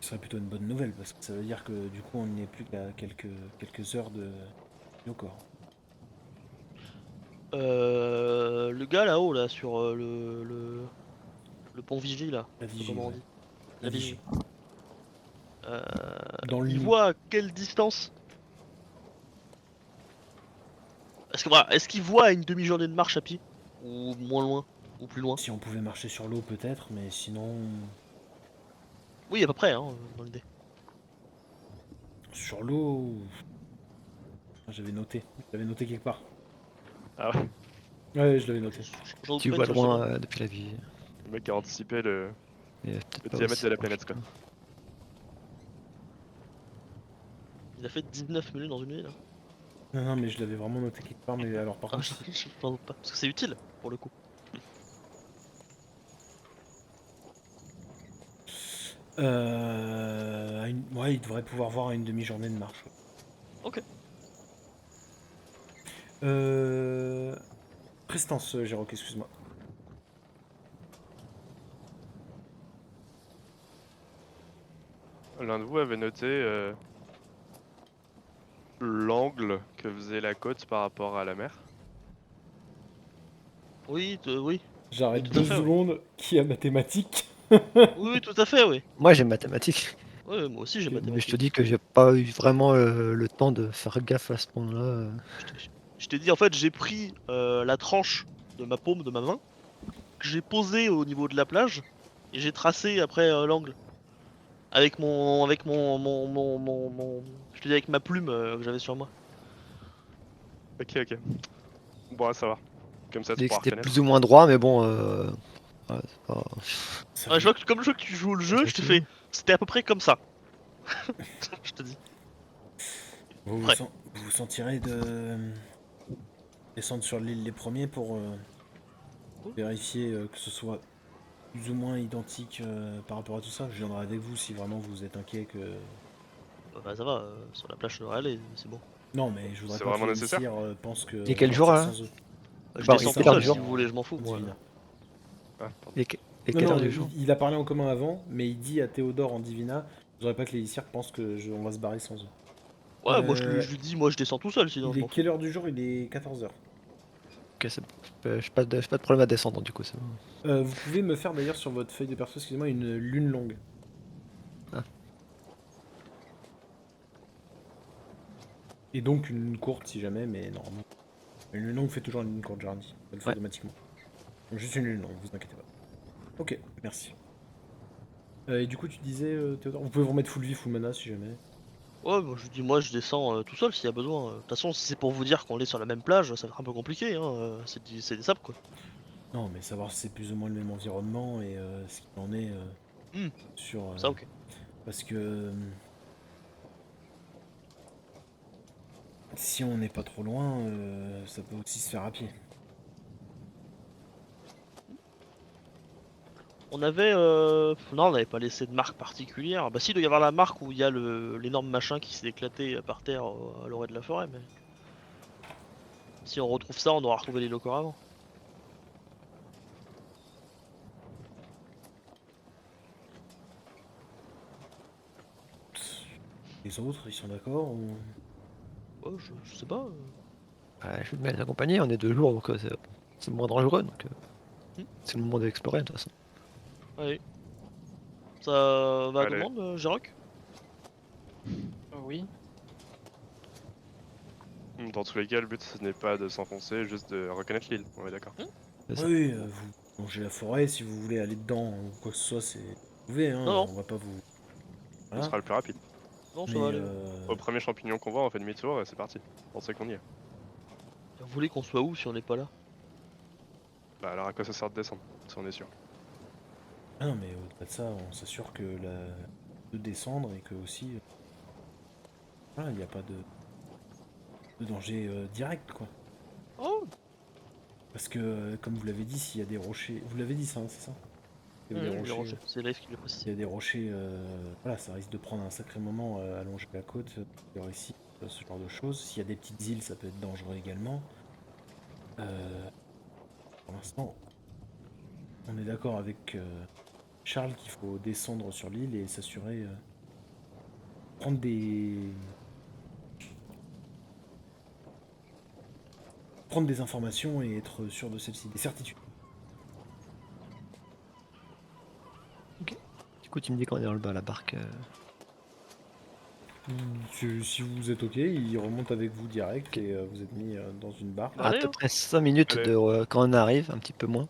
Ce serait plutôt une bonne nouvelle parce que ça veut dire que du coup on n'est plus qu'à quelques heures de Yokor. Le gars là-haut, là, sur le pont Vigie, là. La Je sais pas vigie, comment on ouais. dit. La vigie. Euh, Dans le il nid. voit à quelle distance? Est-ce que voilà, est-ce qu'il voit à une demi-journée de marche à pied? Ou moins loin? Ou plus loin? Si on pouvait marcher sur l'eau peut-être, mais sinon Oui, à peu près, hein, dans l'idée. sur l'eau, j'avais noté. Je l'avais noté quelque part. Ah ouais, Ouais, je l'avais noté. J'en doute Tu pas vois une seule seconde. loin depuis la vie. le mec a anticipé Mais peut-être le pas diamètre aussi de la proche. planète, quoi. Il a fait 19 minutes dans une nuit là. Non, non, mais je l'avais vraiment noté quelque part. Mais alors par Ah, contre, je n'en doute pas. Parce que c'est utile pour le coup. ouais, il devrait pouvoir voir à une demi-journée de marche. Ok. Prestance, Jérôme, excuse-moi. L'un de vous avait noté l'angle que faisait la côte par rapport à la mer. Oui, oui. J'arrête Oui, tout à 2 fait, oui. secondes. Qui a mathématiques? Oui, tout à fait, oui. Moi j'ai mathématiques, Ouais, moi aussi j'ai Ok, mais je te mathématiques. dis que j'ai pas eu vraiment le temps de faire gaffe à ce point-là. Je t'ai dit, en fait, j'ai pris la tranche de ma paume, de ma main, que j'ai posée au niveau de la plage, et j'ai tracé après l'angle. Je te dis, avec ma plume que j'avais sur moi. Ok, ok. Bon, ça va. Comme ça, Je tu dis que pourras c'était reconnaître. plus ou moins droit, mais bon. Ouais, c'est pas- Ça Ouais, vous, je vois que, comme je vois que tu joues le jeu, je te Tranquillement. fais. C'était à peu près comme ça. Je te dis. Prêt. vous sentirez de descendre sur l'île les premiers pour vérifier que ce soit plus ou moins identique par rapport à tout ça. Je viendrai avec vous si vraiment vous êtes inquiet que... Bah ça va, sur la plage, je devrais aller, c'est bon. Non, mais je voudrais C'est pas que vraiment les nécessaire? messires pensent Et qu'on va quel jour partir là? sans eux. Je Bon, descends il tout est l'heure seul du jour. si vous voulez, je m'en fous. Divina. Ah, pardon. Et Non, quelle non, heure du jour? il a parlé en commun avant, mais il dit à Théodore en Divina, je voudrais pas que les Issir pensent on va se barrer sans eux. Ouais, moi Euh, je lui dis, moi je descends tout seul sinon Il je est m'en fous. quelle heure du jour? Il est 14 heures. Ok, c'est bon. J'ai pas de problème à descendre, du coup, c'est bon. Vous pouvez me faire d'ailleurs sur votre feuille de perso, excusez-moi, une lune longue. Ah. Et donc une lune courte si jamais, mais normalement. Une lune longue fait toujours une lune courte, j'ai dit. Elle le fait Ouais. automatiquement. Donc juste une lune longue, vous inquiétez pas. Ok, merci. Et du coup, tu disais, Théodore, vous pouvez vous remettre full vie, full mana si jamais. Ouais, moi je lui dis, moi je descends tout seul s'il y a besoin. De toute façon, si c'est pour vous dire qu'on est sur la même plage, ça va être un peu compliqué, hein. C'est des sables quoi. Non, mais savoir si c'est plus ou moins le même environnement et ce qu'il en est Hmm, sur. ça ok. Parce que si on n'est pas trop loin, ça peut aussi se faire à pied. On avait. Non, on n'avait pas laissé de marque particulière. Bah, si, il doit y avoir la marque où il y a l'énorme machin qui s'est éclaté par terre à l'orée de la forêt, mais. Si on retrouve ça, on aura retrouvé les locaux avant. Les autres, ils sont d'accord ou... Ouais, je sais pas. Ouais, je vais bien les accompagner, on est 2 jours, donc c'est moins dangereux, donc Hmm, c'est le moment d'explorer de toute façon. allez. Ça va à Allez. demande, Jérôme? Oui. Dans tous les cas, le but ce n'est pas de s'enfoncer, juste de reconnaître l'île, on est d'accord. C'est ça. Oui, vous longez la forêt, si vous voulez aller dedans ou quoi que ce soit, vous pouvez, hein, Non, non, on va pas vous... Ce Voilà. sera le plus rapide. non, ça va Mais aller. Au premier champignon qu'on voit, on fait demi-tour et c'est parti. On sait qu'on y est. Vous voulez qu'on soit où si on n'est pas là? Bah alors à quoi ça sert de descendre, si on est sûr. ah non, mais au-delà de ça, on s'assure que de descendre et que aussi, voilà, il n'y a pas de danger direct, quoi. Oh! Parce que, comme vous l'avez dit, s'il y a des rochers... Vous l'avez dit ça, hein, c'est ça? Il y a des Les rochers... rochers, c'est Life qui le S'il y précise. a des rochers, voilà, ça risque de prendre un sacré moment à longer la côte, il y aurait ici ce genre de choses. S'il y a des petites îles, ça peut être dangereux également. Pour l'instant, on est d'accord avec Charles qu'il faut descendre sur l'île et s'assurer, prendre des informations et être sûr de celles-ci, des certitudes. Du coup, tu me dis qu'on est dans le bas à la barque. Si vous êtes ok, il remonte avec vous direct et vous êtes mis dans une barque. À Allez, peu hein. près 5 minutes Allez. de quand on arrive, un petit peu moins.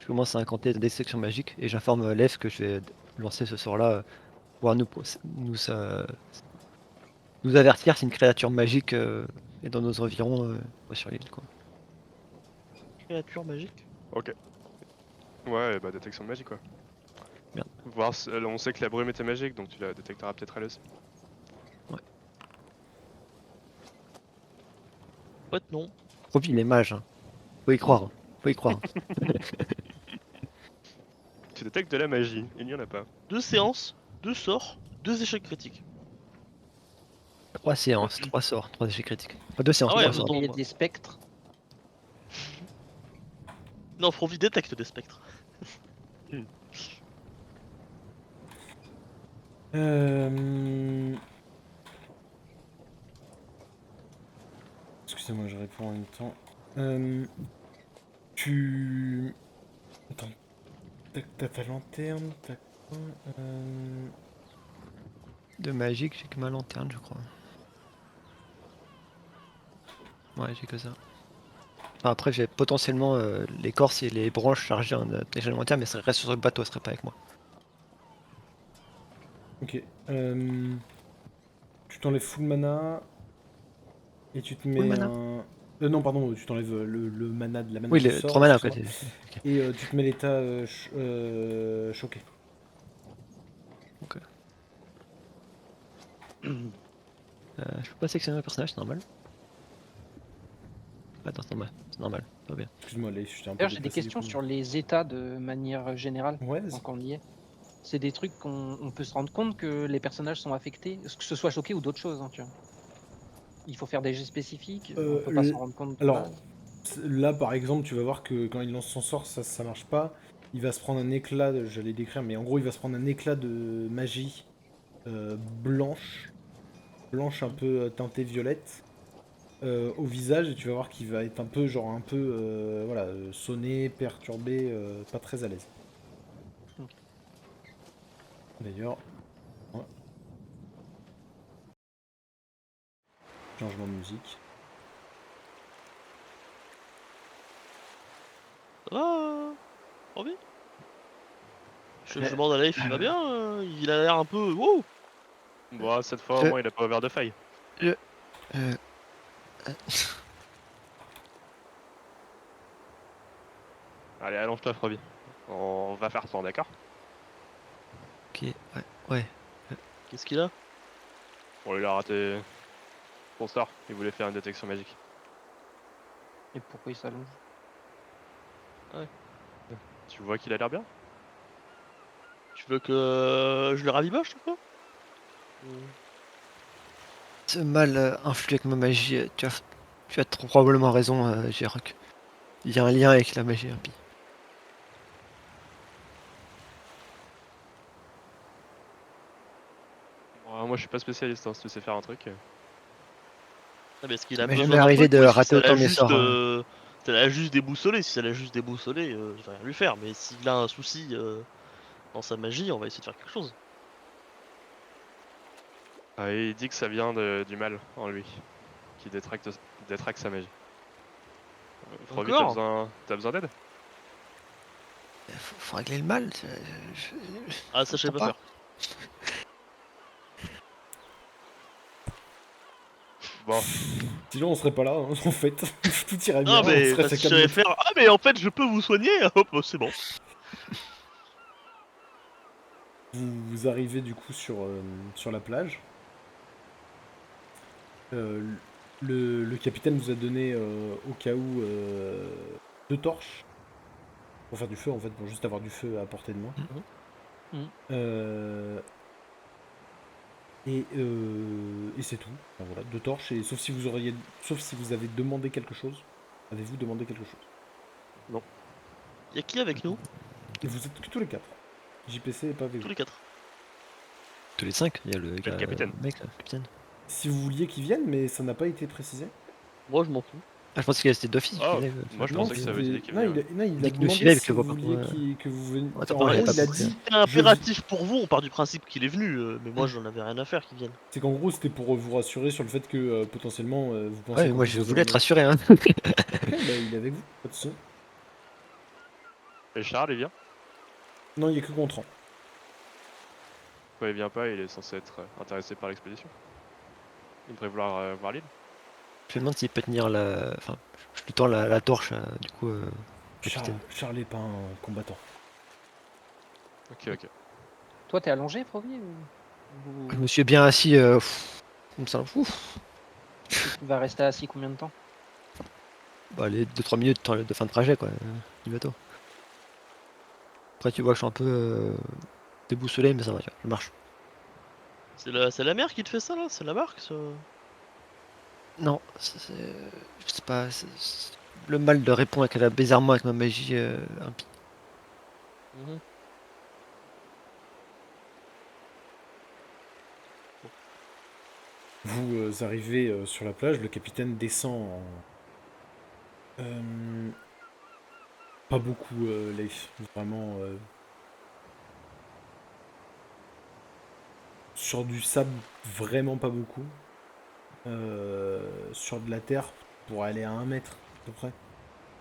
Je commence à incanter des sections magiques et j'informe Lef que je vais lancer ce soir-là pour nous avertir si une créature magique est dans nos environs sur l'île, quoi. Créature magique. Ok. Ouais, bah détection de magie quoi. Merde. Voir si, on sait que la brume était magique, donc tu la détecteras peut-être elle aussi. En fait, non. Promis, il est mage, hein. Faut y croire, hein. Faut y croire. Tu détectes de la magie, il n'y en a pas. 2 séances, 2 sorts, 2 échecs critiques. 3 séances, 3 sorts, 3 échecs critiques. Enfin, 2 séances, Ah ouais, 3 mais sorts. attends. Il y a des spectres. Non, Frovi détecte des spectres. Euh... Excusez-moi, je réponds en même temps. Tu... Attends. T'as ta lanterne, t'as quoi De magique, j'ai que ma lanterne, je crois. Ouais, j'ai que ça. Enfin, après, j'ai potentiellement l'écorce et les branches chargées en élémentaire, mais ça reste sur le bateau, ça serait pas avec moi. Ok. Tu t'enlèves full mana et tu te Full mets mana un... non, pardon, tu t'enlèves le mana de la mana Oui, du les sort, 3 mana, quoi. excuse-moi. Et tu te mets l'état choqué. Je peux pas sélectionner un personnage, c'est normal. Attends, c'est normal, ça va bien. Excuse-moi, Leif, je t'ai un peu D'ailleurs, j'ai des déplacé, du questions coup. sur les états de manière générale, Ouais, tant qu'on y est. C'est des trucs qu'on peut se rendre compte que les personnages sont affectés, que ce soit choqué ou d'autres choses, hein, tu vois. Il faut faire des jets spécifiques, on peut pas s'en rendre compte de alors, base. Là, par exemple, tu vas voir que quand il lance son sort, ça marche pas. Il va se prendre un éclat, j'allais décrire, mais en gros, il va se prendre un éclat de magie blanche, blanche un peu teintée violette, au visage, et tu vas voir qu'il va être un peu, genre un peu, voilà, sonné, perturbé, pas très à l'aise. Ok. D'ailleurs, ouais, changement de musique. Ça va Roby je Ouais. demande à Leif, il va bien il a l'air un peu... Wow. Bon, cette fois au Je- moins il a pas ouvert de faille. je- euh, Allez, allonge-toi, Froby. On va faire ça, d'accord? ok, ouais, ouais. Qu'est-ce qu'il a? Bon, il a raté son sort. Il voulait faire une détection magique. Et pourquoi il s'allonge? Tu vois qu'il a l'air bien? Tu veux que je le raviboche ou quoi? Ce mal influe avec ma magie. Tu as probablement raison, Jérôme. Il y a un lien avec la magie impie. Moi, je suis pas spécialiste, hein, si tu sais faire un truc. Ah, mais est-ce qu'il Ça a m'est besoin jamais d'un arrivé truc de ou est-ce que rater ça l'a autant mes juste, sorts. ça l'a juste déboussolé? Si ça l'a juste déboussolé, je vais rien lui faire. Mais s'il a un souci dans sa magie, on va essayer de faire quelque chose. Ah, et il dit que ça vient du mal en lui, qui détracte sa magie. Froby, Encore? t'as besoin d'aide? Faut régler le mal. Ah, ça je sais comprends pas pas. faire. Bon, Sinon, on serait pas là, hein, en fait. Tout irait bien, Ah, on mais serait parce que je chacun de savais notre... faire. Ah, mais en fait, je peux vous soigner. Hop, c'est bon. Vous arrivez du coup sur la plage. Euh, le capitaine vous a donné au cas où 2 torches pour faire du feu, en fait, pour juste avoir du feu à portée de main. Mhm. Euh, et c'est tout. Enfin, voilà, 2 torches, et sauf si vous avez demandé quelque chose. Avez-vous demandé quelque chose? Y'a qui avec nous? Et vous êtes que tous les 4. JPC est pas avec Tous vous. les quatre. Tous les 5, il y a le le capitaine. mec là, le capitaine. Si vous vouliez qu'ils viennent, mais ça n'a pas été précisé. Moi, je m'en fous. Ah, je pensais qu'il restait d'office. Oh, qui venaient, moi je Non, pensais que ça avait été dit qu'il non, venait. Ouais. non, il a Dès que nous demandé suivait, si que vous vois pas vouliez pourquoi. que vous veniez. Attends, En ouais, gros, pas il a compris. dit. C'est impératif pour vous, on part du principe qu'il est venu, mais moi j'en avais rien à faire qu'il vienne. C'est qu'en gros, c'était pour vous rassurer sur le fait que potentiellement vous Ouais, pensez mais qu'on moi puisse je vous voulais être amener. rassuré. Hein. Ok, bah il est avec vous, pas de soucis. Et Charles, il vient? Non, il y a que Gontran. Quand il vient pas, il est censé être intéressé par l'expédition. Il devrait vouloir voir l'île. Je me demande s'il peut tenir la. Enfin, je lui tends la torche, du coup, capitaine. Charles est pas un combattant. Ok, ok. Toi, t'es allongé, Froby Je me suis bien assis, comme ça. Ouf. Tu vas rester assis combien de temps? Bah, les 2-3 minutes de fin de trajet, quoi, du bateau. Après, tu vois que je suis un peu déboussolé, mais ça va, tu vois, je marche. C'est la mer qui te fait ça là? C'est la barque ça? Non, je sais pas, le mal de répondre avec la bizarrement avec ma magie impie. Mhm. Vous arrivez sur la plage, le capitaine descend en. Pas beaucoup, Leif. Vraiment. Sur du sable, vraiment pas beaucoup. Sur de la terre, pour aller à 1 mètre, à peu près.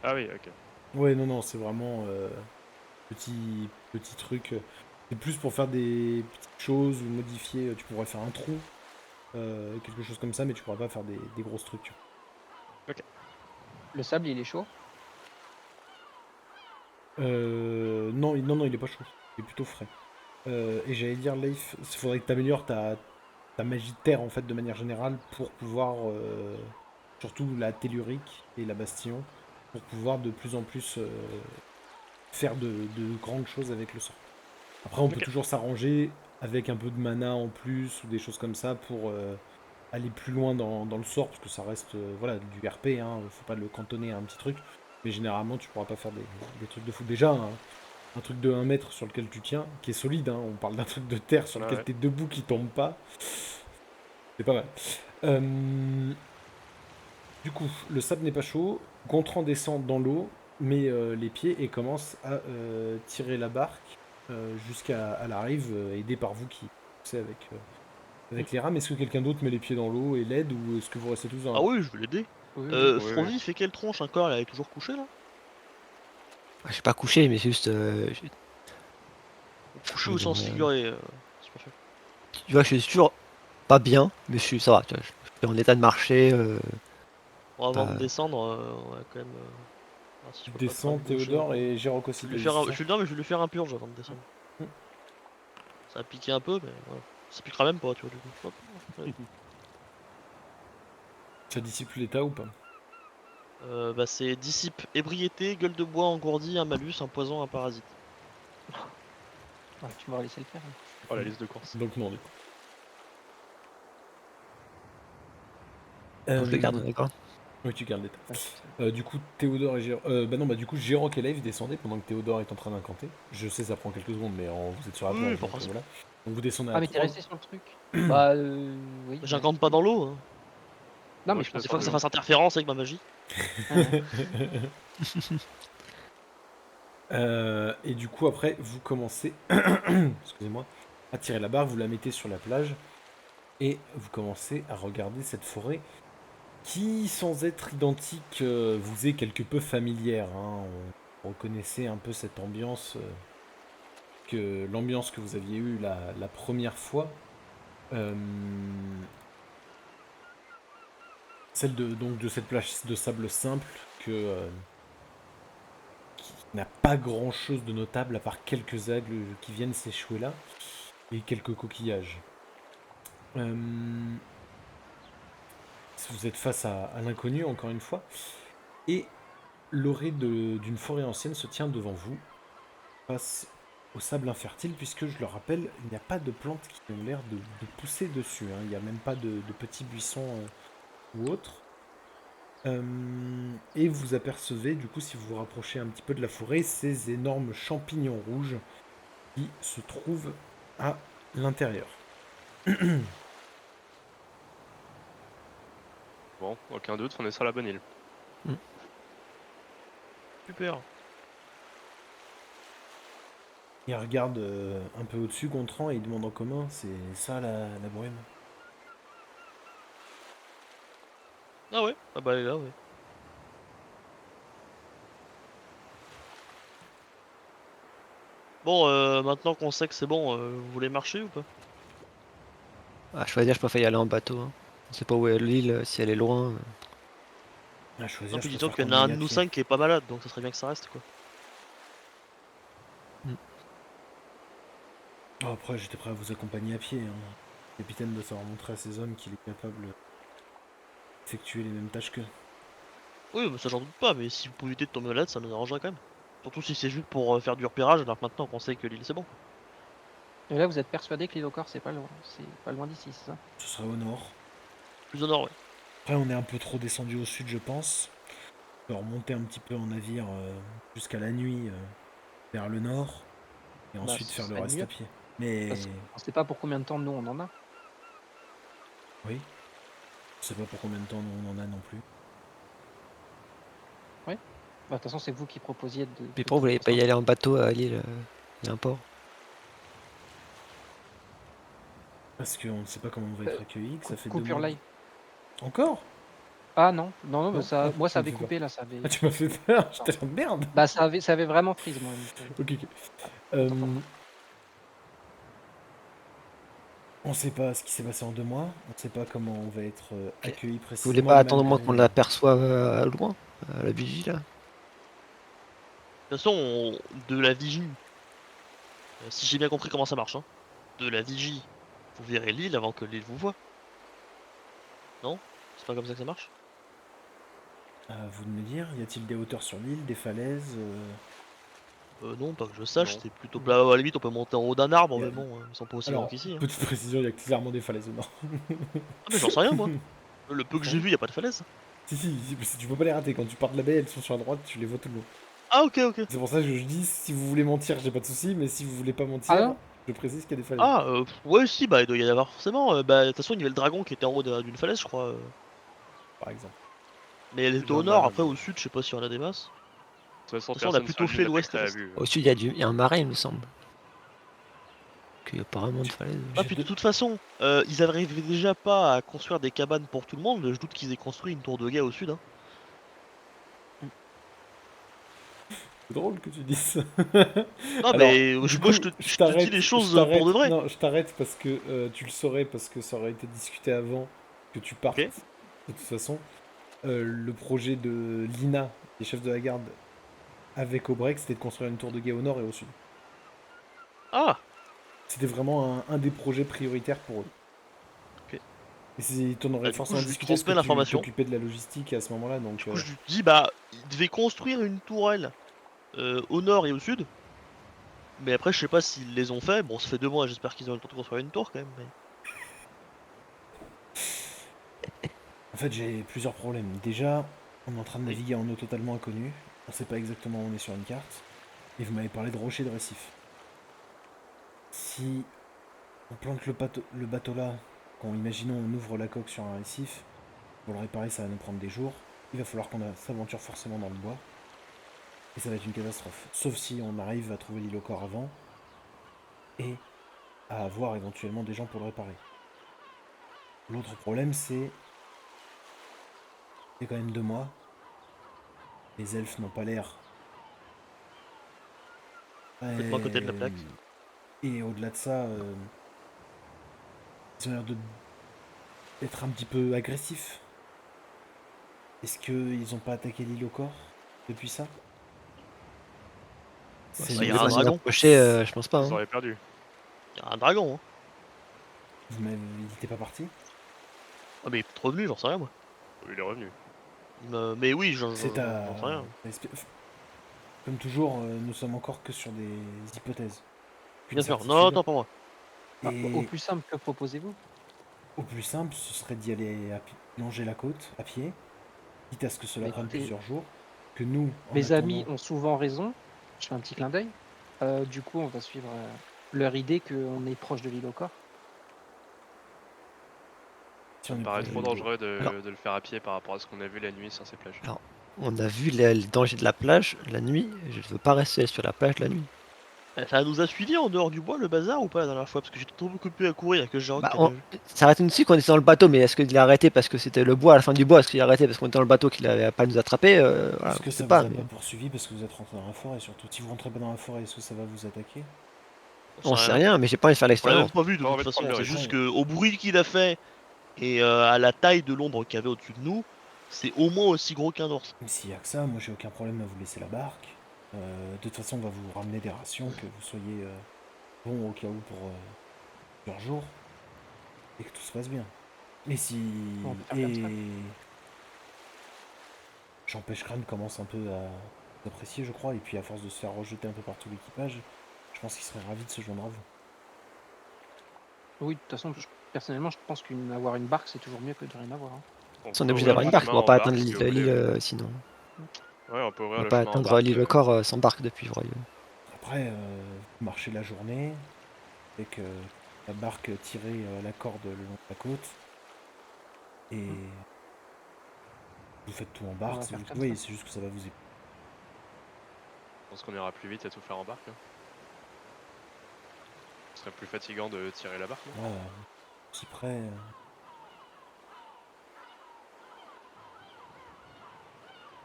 Ah oui, ok. Ouais, non, non, c'est vraiment petit truc. C'est plus pour faire des petites choses ou modifier. Tu pourrais faire un trou, quelque chose comme ça, mais tu pourras pas faire des grosses structures. Le sable, il est chaud? Non, non, non, il est pas chaud. Il est plutôt frais. Et j'allais dire, Leif, il faudrait que tu améliores ta magie de terre, en fait, de manière générale, pour pouvoir, surtout la tellurique et la bastion, pour pouvoir de plus en plus faire de grandes choses avec le sort. Après, on peut Ok. toujours s'arranger avec un peu de mana en plus ou des choses comme ça aller plus loin dans le sort, parce que ça reste voilà, du RP, hein, faut pas le cantonner à un petit truc. Mais généralement, tu pourras pas faire des trucs de fou. Déjà, un truc de 1 mètre sur lequel tu tiens, qui est solide, hein, on parle d'un truc de terre sur Ouais, lequel ouais. tu es debout qui tombe pas. C'est pas mal. Euh, du coup, le sable n'est pas chaud. Gontran descend dans l'eau, met les pieds et commence à tirer la barque jusqu'à à la rive, aidé par vous qui poussez avec les rames. Est-ce que quelqu'un d'autre met les pieds dans l'eau et l'aide, ou est-ce que vous restez tous dans la Ah barque? oui, je vais l'aider. Oui, oui. Oui, oui. Frovi fait quelle tronche encore? Elle est toujours couchée là? Je suis pas couché, mais c'est juste. Couchée Comment au dire, sens figuré, c'est parfait. tu vois, je suis toujours pas bien, mais ça va. Tu vois, je suis en état de marcher. Bon, avant de Pas... descendre, on va quand même. Voir si je Tu peux pas te rendre descends, bouche. Théodore et Gérok Je aussi, vais t'as lui dit, faire c'est un... ça? Non, mais je vais lui faire un purge avant de descendre. Mm. Ça a piqué un peu, mais voilà. Ça piquera même pas, tu vois, du coup. Hop, allez. Ça dissipe l'état ou pas? Bah, c'est dissipe, ébriété, gueule de bois engourdi, un malus, un poison, un parasite. Ouais, tu m'aurais laissé le faire, hein. Oh, la liste de courses. Donc non, du coup. Donc je le garde, Euh, d'accord. oui, tu gardes l'état. Ouais, c'est ça. Du coup, Théodore et Gérok... bah non, bah du coup, Gérok et Leif descendaient pendant que Théodore est en train d'incanter. Je sais, ça prend quelques secondes, mais vous êtes sur la Oui, plage, pour donc principe. voilà. Donc vous descendez Ah, à mais t'es 3. resté sur le truc? Bah, oui, ouais, J'incante pas oui. dans l'eau, hein. Non, Moi, mais je je suis Des pensais fois que que descendu. ça oui. Hein. fasse interférence avec ma magie. Ouais. Et du coup, après, vous commencez, excusez-moi, à tirer la barre, vous la mettez sur la plage, et vous commencez à regarder cette forêt qui, sans être identique, vous est quelque peu familière, hein. On reconnaissait un peu cette ambiance, l'ambiance que vous aviez eue la première fois. Euh, Celle donc de cette plage de sable simple qui n'a pas grand-chose de notable à part quelques algues qui viennent s'échouer là et quelques coquillages. Euh, Vous êtes face à l'inconnu encore une fois, et l'orée d'une forêt ancienne se tient devant vous, face au sable infertile, puisque je le rappelle, il n'y a pas de plantes qui ont l'air de pousser dessus, hein. Il n'y a même pas de petits buissons ou autres. Et vous apercevez, du coup, si vous vous rapprochez un petit peu de la forêt, ces énormes champignons rouges qui se trouvent à l'intérieur. Bon, aucun doute, on est sur la bonne île. Super. Il regarde un peu au-dessus, Gontran, et il demande en commun, c'est ça la brume? Ah ouais? Ah bah elle est là, ouais. Bon, maintenant qu'on sait que c'est bon, vous voulez marcher ou pas? À choisir, je préfère y aller en bateau. Hein. On sait pas où est l'île, si elle est loin. À Non, choisir, je puis dis-toi préfère qu'il y qu'on en a un aille de à nous pied. 5 qui est pas malade, donc ça serait bien que ça reste, quoi. Oh, après, j'étais prêt à vous accompagner à pied, hein. Le capitaine doit savoir montrer à ses hommes qu'il est capable d'effectuer les mêmes tâches qu'eux. Oui, mais ça j'en doute pas, mais si vous pouvez éviter de tomber malade, ça nous arrangerait quand même. Surtout si c'est juste pour faire du repérage, alors que maintenant qu'on sait que l'île c'est bon. Et là, vous êtes persuadé que l'île au corps, c'est pas loin d'ici, c'est ça? Ce serait au nord. Plus au nord, ouais. Après, on est un peu trop descendu au sud, je pense. On peut remonter un petit peu en navire jusqu'à la nuit vers le nord, et Bah, ensuite ce faire le serait le reste à mieux. pied. Mais Parce qu'on sait pas pour combien de temps nous on en a. oui, je sais pas pour combien de temps on en a non plus. Ouais. Bah, de toute façon, c'est vous qui proposiez Mais de pourquoi vous qu'on voulez fasse pas un y aller en bateau à l'île Il y a un port. Parce qu'on ne sait pas comment on va être accueilli, que ça fait 2 coupure mois. live. Encore? Ah non, non, non, bah, Non? ça, Ah, moi ça ça me avait fait peur. coupé là, ça Ah, avait. tu m'as fait peur, Non. j'étais là, merde. Bah, ça avait vraiment freeze moi. Donc, Ok, ok. autant pour moi. On sait pas ce qui s'est passé en 2 mois, on sait pas comment on va être Ok. accueilli Vous voulez précisément, pas attendre au moins malgré... qu'on l'aperçoive loin, à la vigie là? De toute façon, de la vigie, si j'ai bien compris comment ça marche, hein, de la vigie, vous verrez l'île avant que l'île vous voie. Non? C'est pas comme ça que ça marche? À vous de me dire, y a-t-il des hauteurs sur l'île, des falaises Non, pas que je sache, Non. c'est plutôt plat. À la limite, on peut monter en haut d'un arbre, Et, mais bon, ils sont pas aussi grands Alors, qu'ici. Hein. petite précision, il y a clairement des falaises au nord. Ah, mais j'en sais rien, moi. Le peu que j'ai vu, y a pas de falaise. Si, tu peux pas les rater. Quand tu pars de la baie, elles sont sur la droite, tu les vois tout le long. Ah, ok, ok. C'est pour ça que je dis, si vous voulez mentir, j'ai pas de souci, mais si vous voulez pas mentir, Ah non je précise qu'il y a des falaises, Ah, ouais, si, bah, il doit y en avoir forcément. Bah, de toute façon, il y avait le dragon qui était en haut d'une falaise, je crois. par exemple. Mais elle était au Non, nord, bah, après au sud, je sais pas si on a des masses. De toute façon, De toute façon, on a personne sur plutôt l'île fait n'a fait l'ouest que et t'as l'est. vu. Au sud, il y a un marais, il me semble. Qu'il n'y a pas vraiment de falaise. Ah, J'ai puis de deux- toute façon, ils arrivaient déjà pas à construire des cabanes pour tout le monde. Je doute qu'ils aient construit une tour de guet au sud. Hein. C'est drôle que tu dises ça. Non, Alors, mais du moi, coup, je te dis les je choses pour de t'arrête. vrai. Non, je t'arrête parce que tu le saurais, parce que ça aurait été discuté avant que tu partes. Ok. De toute façon, le projet de Lina, les chefs de la garde, avec Aubrek, c'était de construire une tour de guet au nord et au sud. Ah, C'était vraiment un des projets prioritaires pour eux. ok. Et t'en aurais Bah, du coup, forcément je lui discuté parce que transmets tu l'information. t'occupais de la logistique à ce moment-là, donc Du coup, je lui dis, bah, ils devaient construire une tourelle au nord et au sud. Mais après, je sais pas s'ils les ont fait. Bon, ça fait 2 mois, j'espère qu'ils ont eu le temps de construire une tour quand même. Mais... en fait j'ai plusieurs problèmes. Déjà, on est en train de Oui. naviguer en eau totalement inconnue, on sait pas exactement où on est sur une carte, et vous m'avez parlé de rochers de récif. Si on plante le bateau là, quand imaginons on ouvre la coque sur un récif, pour le réparer ça va nous prendre des jours, il va falloir qu'on s'aventure forcément dans le bois, et ça va être une catastrophe. Sauf si on arrive à trouver l'île au corps avant, et à avoir éventuellement des gens pour le réparer. L'autre problème c'est, il y a quand même 2 mois, les elfes n'ont pas l'air. Complètement à côté de la plaque. Et au-delà de ça, ils ont l'air d'être un petit peu agressifs. Est-ce qu'ils ont pas attaqué l'île au corps depuis ça? C'est Bah, Si y on a veut un pas nous dragon. approcher, je pense pas. Ils Hein. auraient perdu. Y a un dragon, hein. Il était pas parti? Ah, mais il est peut-être revenu, j'en sais rien, moi. Il est revenu. Mais oui, C'est à... j'en sais rien. Comme toujours, nous sommes encore que sur des hypothèses. Aucune Bien sûr. Non, certitude. attends pour moi. Bah, au Et plus simple, que proposez-vous? au plus simple, ce serait d'y aller longer la côte à pied, quitte à ce que cela Mais prenne écoutez, plusieurs jours. Que nous, en mes amis attendant, ont souvent raison. Je fais un petit clin d'œil. Du coup, on va suivre leur idée qu'on est proche de l'île au corps. si Ça on me est paraît proche trop de l'île, dangereux Alors- de le faire à pied par rapport à ce qu'on a vu la nuit sur ces plages. Alors, on a vu les dangers de la plage la nuit. Je ne veux pas rester sur la plage la nuit. Ça nous a suivi en dehors du bois, le bazar, ou pas la dernière fois? Parce que j'étais trop occupé à courir, que Jérôme Bah, qui a bien vu. ça arrête une suite quand on était dans le bateau, mais est-ce qu'il a arrêté parce que c'était le bois à la fin du bois? Est-ce qu'il a arrêté parce qu'on était dans le bateau qu'il avait pas nous attraper? Voilà, est-ce que on ça sait vous pas. a Mais... pas poursuivi parce que vous êtes rentré dans la forêt surtout? Si vous rentrez pas dans la forêt, est-ce que ça va vous attaquer? On sait rien, mais j'ai pas envie de faire On l'a l'expérience. même pas vu de Pas toute envie de prendre façon, le c'est risque. juste que au bruit qu'il a fait et à la taille de l'ombre qu'il y avait au-dessus de nous, c'est au moins aussi gros qu'un ours. Mais s'il y a que ça, moi j'ai aucun problème à vous laisser la barque. De toute façon, on va vous ramener des rations, que vous soyez bon au cas où pour plusieurs jours, et que tout se passe bien. Et si... On peut faire comme ça. Et... J'empêche Crane commence un peu à apprécier, je crois, et puis à force de se faire rejeter un peu par tout l'équipage, je pense qu'il serait ravi de se joindre à vous. Oui, de toute façon, personnellement, je pense qu'avoir une barque, c'est toujours mieux que de rien avoir. Hein. On Si on est peut obligé ouvrir d'avoir le une barque, on chemin va en pas barque, atteindre si vous voulez. l'île sinon. Ouais, on peut On ouvrir va le pas chemin en atteindre barque. l'île au corps sans barque depuis le royaume. Après, vous marchez la journée, avec la barque tirée à la corde le long de la côte, et vous faites tout en On barque, va c'est faire juste... comme Oui, ça. c'est juste que ça va vous épuiser. Je pense qu'on ira plus vite à tout faire en barque. Hein. Ce serait plus fatigant de tirer la barque. Non Ouais, si près...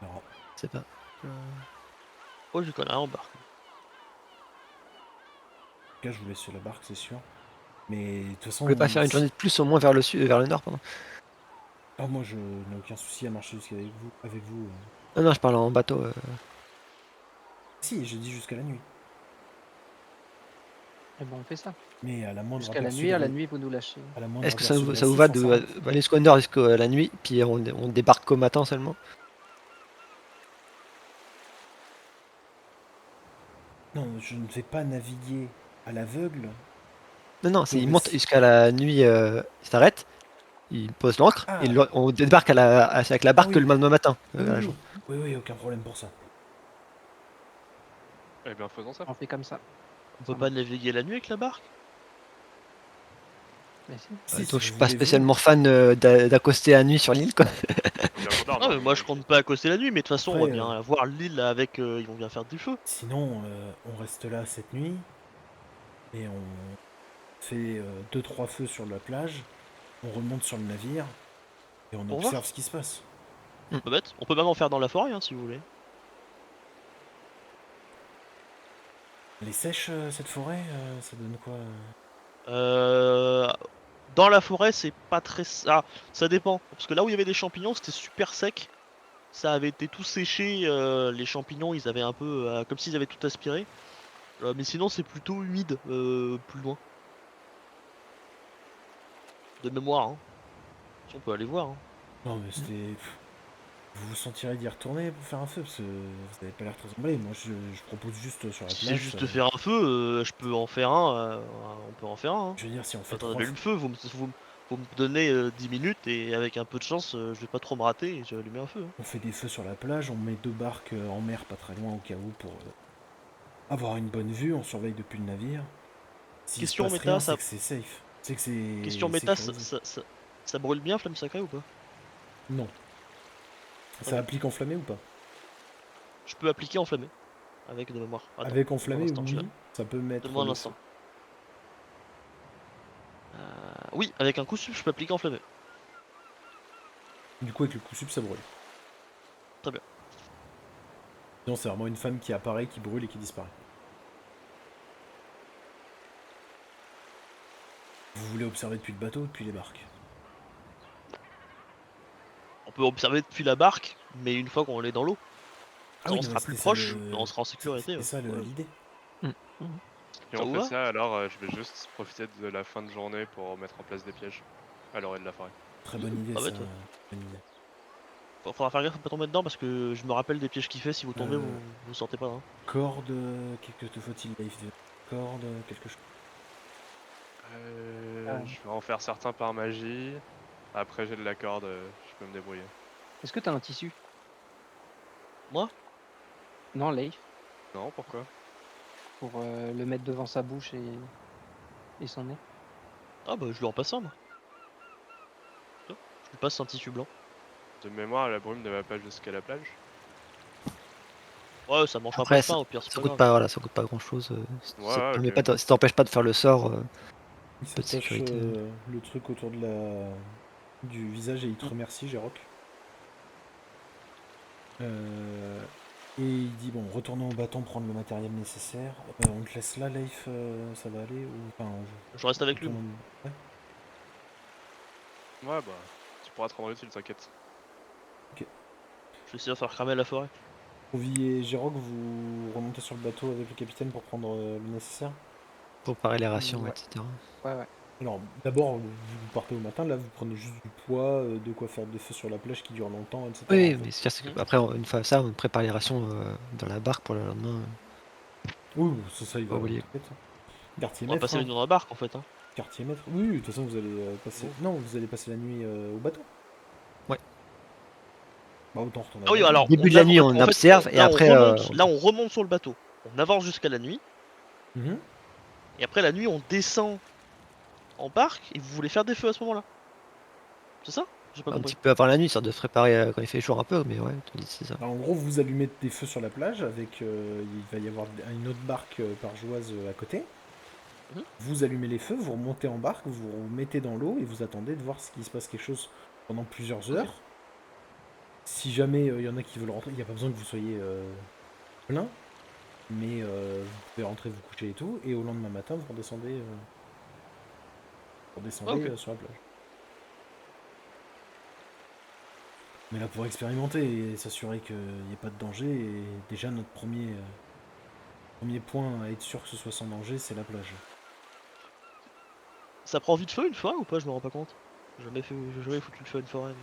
Alors, Je sais pas. Oh, je connais en barque. en tout cas, je vous laisse sur la barque, c'est sûr. Mais de toute Vous façon... voulez pas faire une journée de plus au moins vers le sud, vers le nord, pardon? Ah, moi, je n'ai aucun souci à marcher jusqu'à vous. Avec vous. Non, non, je parle en bateau. Si, j'ai dit jusqu'à la nuit. Et bon, on fait ça. Mais à la moindre Jusqu'à la aperçu nuit, de à la ré- nuit, vous nous lâchez. à la moindre Est-ce que ça aperçu vous, de ça vous récif, va on s'arrête. d'aller jusqu'au nord, jusqu'à la nuit, puis on débarque qu'au matin seulement? Non, je ne vais pas naviguer à l'aveugle. Non, c'est Donc, il monte jusqu'à la nuit, il s'arrête, il pose l'ancre, et Ah, on débarque avec la ah barque oui, le lendemain matin, oui, à la oui, jour. oui, oui, aucun problème pour ça. Eh bien, faisons ça. On fait comme ça. On Ça peut pas marche. naviguer la nuit avec la barque? Mais si. Si, Donc je si suis vous pas voulez, vous. spécialement fan d'accoster la nuit sur l'île, quoi. Aucun gendarme. Ah, hein, mais moi je je- compte pas accoster la nuit, mais de toute façon on va Après, bien voir l'île avec. Ils vont bien faire du feu. sinon, on reste là cette nuit et on fait 2-3 feux sur la plage, on remonte sur le navire et on Pour observe voir. ce qui se passe. On peut même en faire dans la forêt hein, si vous voulez. Elle est sèche cette forêt, ça donne quoi Euh... Dans la forêt, c'est pas très. Ah, ça dépend. Parce que là où il y avait des champignons, c'était super sec. Ça avait été tout séché. Les champignons, ils avaient un peu. Comme s'ils avaient tout aspiré. Mais sinon, c'est plutôt humide plus loin. De mémoire, hein. Si on peut aller voir. Hein. Non mais c'était... Vous vous sentirez d'y retourner pour faire un feu parce que vous avez pas l'air très emballé. Moi je propose juste sur la Si c'est plage. juste faire un feu, je peux en faire un. On peut en faire un. Hein. Je veux dire, si on fait Attends, 3 j'allume le feu, vous me donnez 10 minutes et avec un peu de chance, je vais pas trop me rater et je vais allumer un feu. Hein. on fait des feux sur la plage, on met 2 barques en mer pas très loin au cas où pour avoir une bonne vue, on surveille depuis le navire. S'il se Question passe rien, méta, c'est que c'est safe. C'est que question c'est méta, sécurisé. ça brûle bien flamme sacrée ou pas? Non. Ok. Ça applique enflammé ou pas Je peux appliquer enflammé avec de mémoire. Attends, Avec donne-moi un enflammé, instant, oui. Ça peut mettre donne-moi un le feu. instant. Oui, avec un coup sup, je peux appliquer enflammé. Du coup, avec le coup sub, ça brûle. Très bien. Sinon, c'est vraiment une femme qui apparaît, qui brûle et qui disparaît. Vous voulez observer depuis le bateau ou depuis les barques On peut observer depuis la barque, mais une fois qu'on est dans l'eau, Ah quand oui, on non, mais sera plus c'était ça proche, le. on sera en sécurité. C'était Ouais. ça Ouais. l'idée. Si Ça on vous fait va? ça, alors je vais juste profiter de la fin de journée pour mettre en place des pièges à l'orée de la forêt. Très bonne idée, Pas ça. bête, ouais. Bonne idée. Faudra faire gaffe à pas tomber dedans parce que je me rappelle des pièges qu'il fait, si vous tombez, Euh, vous sortez pas. Hein. Corde, qu'est-ce que te faut-il, Dave Corde, quelque chose. Je vais en faire certains par magie. Après, j'ai de la corde, je peux me débrouiller. Est-ce que t'as un tissu? Moi? Non, Leif, Non, pourquoi? pour le mettre devant sa bouche et son nez. Ah bah je lui en passe un, moi. Tiens, je lui passe un tissu blanc. De mémoire, la brume ne va pas jusqu'à la plage. Ouais, ça mangera pas Après, de pain, au pire, c'est ça pas coûte grave. pas, voilà, ça coûte pas grand-chose. Ouais, ouais, ok. Ça t'empêche pas de faire le sort, Il peu de s'attache sécurité. le truc autour de du visage et il te Mm. remercie, Jérôme. Et il dit bon, retournons au bâton, prendre le matériel nécessaire. On te laisse là, Leif, ça va aller ou enfin, Je reste avec lui, moi. retourne ouais. Ouais, bah, tu pourras te rendre utile, t'inquiète. Je vais essayer de faire cramer la forêt. Ovi et Jérôme, vous remontez sur le bateau avec le capitaine pour prendre le nécessaire. Pour préparer les rations, Ouais. etc. Ouais. Alors, d'abord, vous partez au matin, là, vous prenez juste du poids, de quoi faire des feux sur la plage qui durent longtemps, etc. Oui, en fait. mais c'est Mhm. qu'après, une fois ça, on prépare les rations dans la barque pour le lendemain. Oui, ça, il Pas va. oublier. T'inquiète. Quartier On va maître, passer la hein. nuit dans la barque, en fait. Hein. Quartier maître. Oui, oui, de toute façon, vous allez passer. Bon. Non, vous allez passer la nuit au bateau. Ouais. Bah, autant retourner à Ah oui, bâton. alors, Début de la nuit, on en fait, observe et après, là, on remonte sur le bateau. On avance jusqu'à la nuit. Mhm. Et après, la nuit, on descend en barque et vous voulez faire des feux à ce moment-là. C'est ça? J'ai pas un compris. petit peu avant la nuit, histoire de se préparer quand il fait jour un peu, mais ouais, c'est ça. Alors, en gros, vous allumez des feux sur la plage avec. Il va y avoir une autre barque pargeoise à côté. Mhm. Vous allumez les feux, vous remontez en barque, vous vous mettez dans l'eau et vous attendez de voir s'il se passe quelque chose pendant plusieurs Ok. heures. Si jamais il y en a qui veulent rentrer, il n'y a pas besoin que vous soyez plein, mais vous pouvez rentrer vous coucher et tout, et au lendemain matin vous Ah, redescendez ok. sur la plage. Mais là pour expérimenter et s'assurer qu'il n'y ait pas de danger, et déjà notre premier point à être sûr que ce soit sans danger, c'est la plage. Ça prend vite feu une forêt ou pas? Je me rends pas compte. J'ai jamais foutu le feu à une forêt.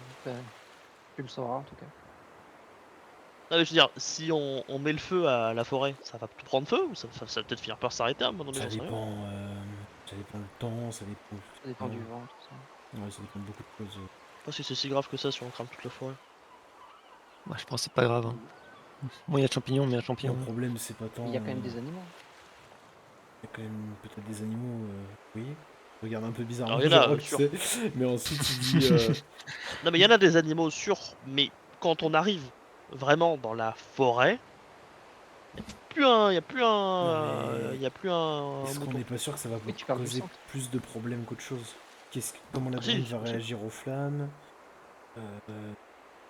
Tu le sauras en tout cas. Non, mais je veux dire, si on met le feu à la forêt, ça va tout prendre feu ou ça va peut-être finir par s'arrêter à un moment donné, Ça j'en sais rien. ça dépend le temps, ça dépend. Ça dépend du vent, tout ça. Ouais, ça dépend de beaucoup de choses. Je sais pas si c'est si grave que ça si on crame toute la forêt. Moi, je pense que c'est pas grave. Hein. Moins il y a de champignons, mais il y a de Le champignons. problème, c'est pas tant. Il y a quand même des animaux. Il y a quand même peut-être des animaux, oui. Regarde un peu bizarrement, Alors, il y en a, genre, tu sûr. sais. Mais ensuite, il dit. Non, mais il y en a des animaux sûrs, mais quand on arrive vraiment dans la forêt, il y a plus un, Mais il y a plus un est-ce qu'on mouton. n'est pas sûr que ça va Oui, tu parles du causer centre. plus de problèmes qu'autre chose? Comment la Ah brume si, va c'est possible. réagir aux flammes?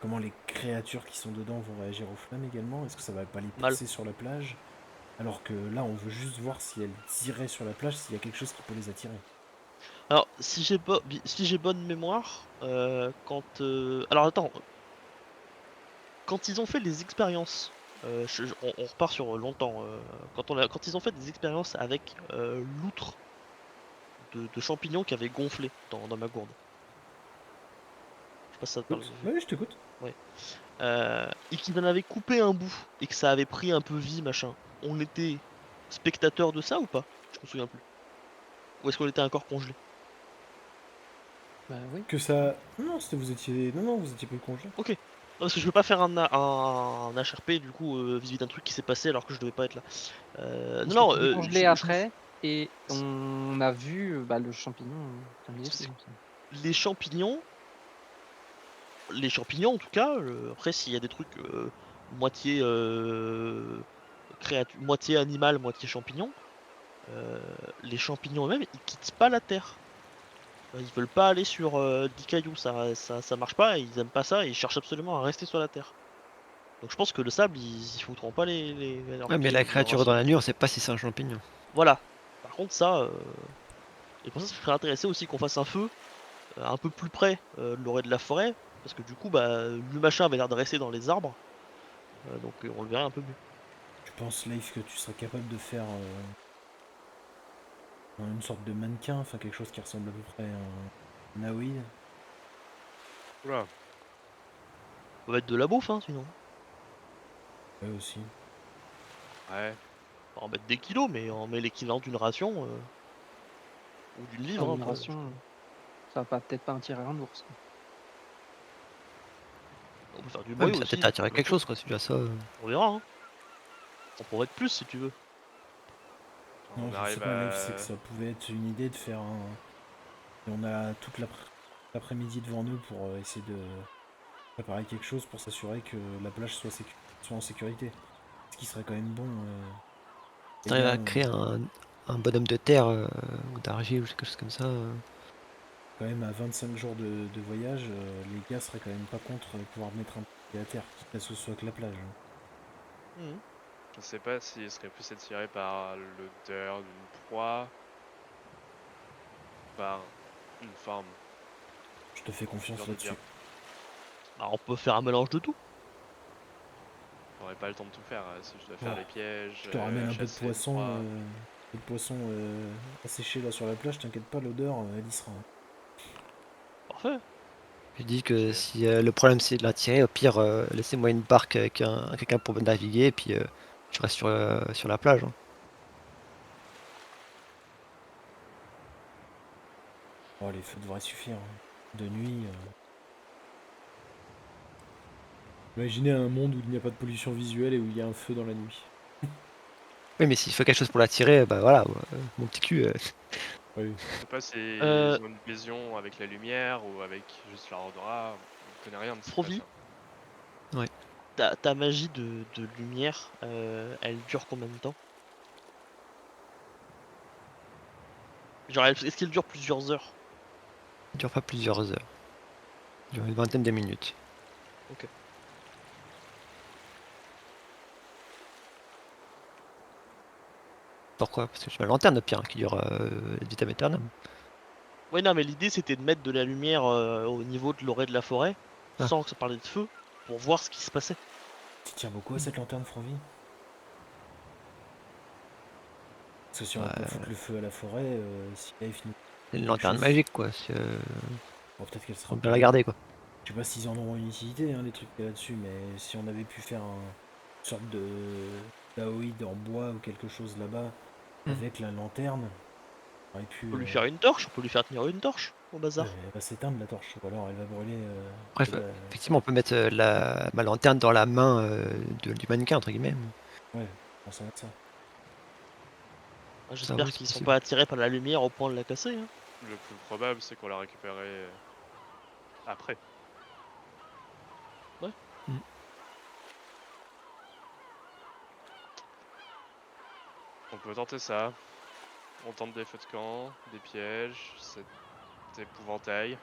Comment les créatures qui sont dedans vont réagir aux flammes également? Est-ce que ça va pas les Mal. pousser sur la plage? Alors que là, on veut juste voir si elles iraient sur la plage, s'il y a quelque chose qui peut les attirer. Alors, si j'ai bonne mémoire, alors attends, quand ils ont fait les expériences, on repart sur longtemps, quand ils ont fait des expériences avec l'outre de champignons qui avait gonflé dans ma gourde. Je sais pas si ça te parle. Oui, je t'écoute. Ouais. Et qu'ils en avaient coupé un bout et que ça avait pris un peu vie, machin. On était spectateur de ça ou pas? Je me souviens plus. Ou est-ce qu'on était encore congelé? Bah oui. Que ça. Non, c'était vous étiez. Non, non, vous étiez pas congelé. Ok. Non, parce que je veux pas faire un HRP du coup vis-à-vis d'un truc qui s'est passé alors que je devais pas être là. Parce Non, que non, tu décongelais je me après et on a vu bah, le champignon terminer C'est- dessus. Il me semble. les champignons, en tout cas, après s'il y a des trucs moitié moitié animal, moitié champignon, euh, les champignons eux-mêmes, ils quittent pas la terre. Ils veulent pas aller sur 10 cailloux, ça marche pas, ils aiment pas ça, et ils cherchent absolument à rester sur la terre. Donc je pense que le sable, ils foutront pas leurs Ouais, mais pieds la ou leurs créature dans racines. la nuit, on sait pas si c'est un champignon. Voilà. Par contre ça, et pour ça, je serais intéressé aussi qu'on fasse un feu un peu plus près de l'orée de la forêt, parce que du coup, bah, le machin avait l'air de rester dans les arbres, donc on le verrait un peu mieux. Tu penses, Leif, que tu serais capable de faire une sorte de mannequin, enfin quelque chose qui ressemble à peu près à un Naoïd? Oula. On va mettre de la bouffe, hein, sinon. Ouais, aussi. Ouais. On va en mettre des kilos, mais on met l'équivalent d'une ration ou d'une livre. Dans Hein, une pour... ration, ça va peut-être pas attirer un ours. Quoi. On peut faire du Ouais, bruit mais ça va aussi. peut-être attirer pour le quelque feu. chose, quoi, c'est déjà ça. On verra. Hein. On pourrait être plus si tu veux. Non, On je sais arrive pas, Leif, c'est que à. ça pouvait être une idée de faire un. Et on a toute l'après-midi devant nous pour essayer de préparer quelque chose pour s'assurer que la plage soit en sécurité. Ce qui serait quand même bon. Les T'arrives gars, à créer un bonhomme de terre ou d'argile ou quelque chose comme ça. quand même à 25 jours de voyage, les gars seraient quand même pas contre pouvoir mettre un pied à terre, quitte à ce soit que la plage. Hein. Mhm. Je sais pas s'il serait plus attiré par l'odeur d'une proie, par une forme. Je te fais confiance Dur de là-dessus. dire. Bah, on peut faire un mélange de tout. J'aurais pas le temps de tout faire. Si je dois faire Oh, les pièges, je te ramène un peu de chasser une poisson, proie. asséché là sur la plage, t'inquiète pas, l'odeur, elle y sera. Hein. Parfait. Je dis que Ok. si le problème c'est de l'attirer, au pire, laissez-moi une barque avec quelqu'un pour naviguer et puis je reste sur la plage. Hein. Oh, les feux devraient suffire. Hein. De nuit. Imaginez un monde où il n'y a pas de pollution visuelle et où il y a un feu dans la nuit. Oui, mais s'il faut quelque chose pour l'attirer, bah voilà, mon petit cul. Oui. Je sais pas Euh, s'ils ont une vision avec la lumière ou avec juste leur odorat. On connaît rien de ces Frovi, créatures. ta magie de lumière, elle dure combien de temps? Genre, est-ce qu'elle dure plusieurs heures? Ça dure pas plusieurs heures. Ça dure une vingtaine de minutes. Ok. Pourquoi? Parce que j'ai ma lanterne, au pire, hein, qui dure ad vitam aeternam. Ouais, non, mais l'idée c'était de mettre de la lumière au niveau de l'orée de la forêt, Ah. sans que ça parlait de feu, pour voir ce qui se passait. Tu tiens beaucoup à cette lanterne, Frovi? Parce que si on va pas Ouais, foutre le feu à la forêt, si Leif nous c'est une quelque lanterne chose, magique, quoi. bon, peut-être qu'elle sera Faut pas bien la garder, quoi. Je sais pas s'ils en auront une utilité, hein, les trucs qu'il y a là-dessus, mais si on avait pu faire une sorte de daoïde en bois ou quelque chose là-bas, avec la lanterne, on aurait pu... On peut lui faire une torche, on peut lui faire tenir une torche au bazar. elle va s'éteindre la torche, ou alors elle va brûler... Bref, elle va- effectivement, on peut mettre ma lanterne dans la main du mannequin, entre guillemets. Ouais, on s'en va de ça. Ah, Ça, j'espère oui, c'est qu'ils sont possible. pas attirés par la lumière au point de la casser. Hein. Le plus probable, c'est qu'on l'a récupéré après. Mm. On peut tenter ça. On tente des feux de camp, des pièges, cet épouvantail.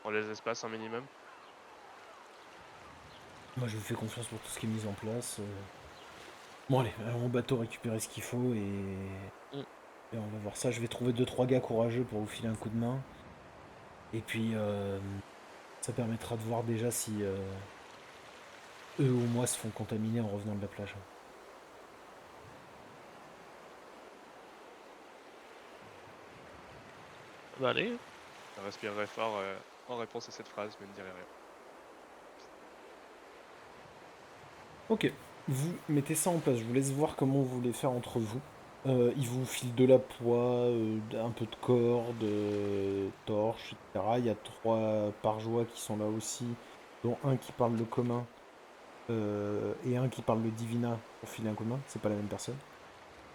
On les espace un minimum. Moi je vous fais confiance pour tout ce qui est mis en place. Bon allez, allons au bateau récupérer ce qu'il faut Mm. et on va voir ça. Je vais trouver 2-3 gars courageux pour vous filer un coup de main. Et puis ça permettra de voir déjà si eux ou moi se font contaminer en revenant de la plage. Bah allez. Je respirerai fort en réponse à cette phrase, mais ne dirai rien. Ok, vous mettez ça en place. Je vous laisse voir comment vous voulez faire entre vous. Il vous file de la poix, un peu de corde, torches, etc. Il y a 3 parjois qui sont là aussi, dont un qui parle le commun et un qui parle le divina pour filer un commun. C'est pas la même personne.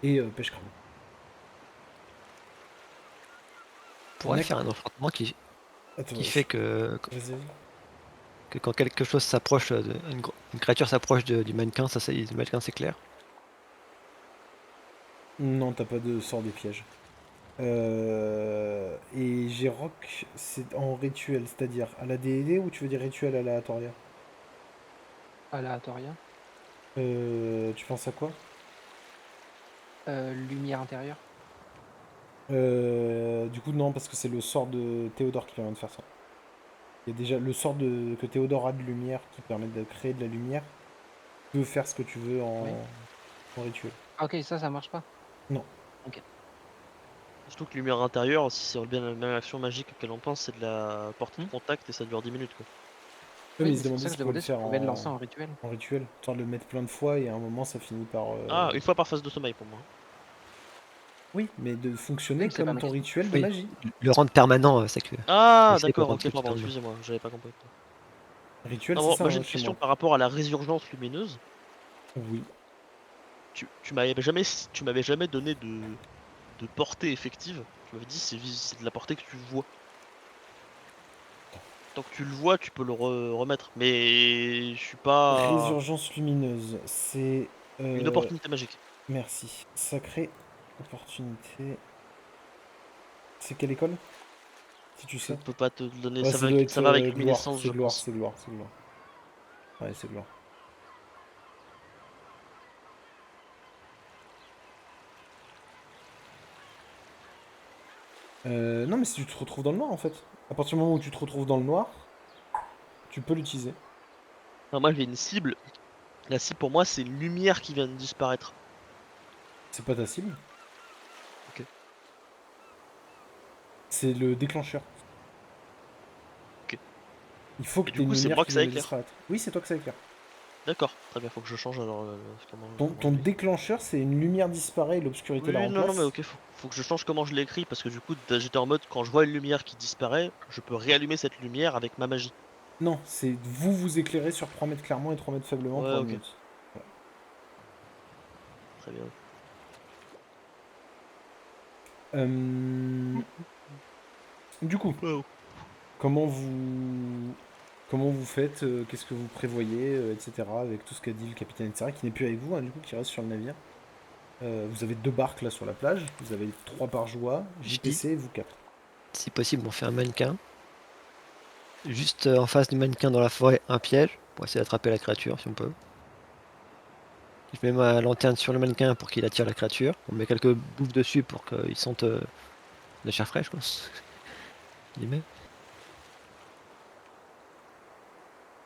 Et pêche crabe. On pourrait Mec. faire un enchantement qui Attends, fait que vas-y. quand quelque chose s'approche, une créature s'approche du mannequin, le mannequin s'éclaire. Non, t'as pas de sort des pièges. Et G-Rock, c'est en rituel, c'est-à-dire à la D&D ou tu veux dire rituel aléatoria? Aléatoria. Tu penses à quoi? Lumière intérieure. Du coup, non, parce que c'est le sort de Théodore qui permet de faire ça. Il y a déjà le sort que Théodore a de lumière qui permet de créer de la lumière. Tu peux faire ce que tu veux Oui. en rituel. Ah, ok, ça marche pas. Surtout que lumière intérieure, si c'est bien la même action magique qu'elle en pense, c'est de la portée de contact et ça dure 10 minutes quoi. Ouais, mais Oui, il se c'est pour demandait ça que si je tu pouvais le demandais si on faire pouvait le lancer en rituel. en rituel. Genre de le mettre plein de fois et à un moment ça finit par... Ah, une fois par phase de sommeil pour moi. Oui, mais de Oui, fonctionner mais c'est pas comme ma ton question. rituel de Oui, magie. le rendre permanent, c'est que Ah, essayer de le d'accord, rendre ok, tout pardon, permanent. excusez-moi, j'avais pas compris. Rituel, Non, c'est bon, ça, moi j'ai hein, une chez question moi. par rapport à la résurgence lumineuse. Oui. Tu m'avais jamais donné de portée effective. Tu m'avais dit c'est de la portée que tu vois. Tant que tu le vois, tu peux le remettre. Mais je suis pas Résurgence lumineuse, c'est... une opportunité magique. Merci. Sacrée opportunité. C'est quelle école? Si tu Je sais. peux pas te le donner. Ouais, ça doit être Ça va avec gloire, luminescence, c'est je gloire, pense. c'est gloire, c'est gloire. Ouais, c'est gloire. Non, mais si tu te retrouves dans le noir, en fait. À partir du moment où tu te retrouves dans le noir, tu peux l'utiliser. Enfin, moi j'ai une cible. La cible pour moi c'est une lumière qui vient de disparaître. C'est pas ta cible. Ok. C'est le déclencheur. Ok. Il faut que Et tu du aies une coup c'est lumière moi que qui ça vient de éclaire. disparaître. Oui, c'est toi que ça éclaire. D'accord, très bien, faut que je change alors comment Ton je l'ai. déclencheur, c'est une lumière disparaît et l'obscurité la Oui, non, non, mais remplace. ok, faut que je change comment je l'écris parce que du coup j'étais en mode quand je vois une lumière qui disparaît, je peux réallumer cette lumière avec ma magie. Non, c'est vous vous éclairez sur 3 mètres clairement et 3 mètres faiblement Ouais, pour une ok, minute. Voilà. très bien. Euh, Du coup, Wow. comment vous faites, qu'est-ce que vous prévoyez, etc. avec tout ce qu'a dit le capitaine, etc. qui n'est plus avec vous, hein, du coup, qui reste sur le navire. Vous avez 2 barques là sur la plage, vous avez 3 bargeois, Je dis, JPC, vous 4. si possible, on fait un mannequin. Juste en face du mannequin dans la forêt, un piège pour essayer d'attraper la créature si on peut. Je mets ma lanterne sur le mannequin pour qu'il attire la créature. On met quelques bouffes dessus pour qu'il sente la chair fraîche, quoi. Guillemets.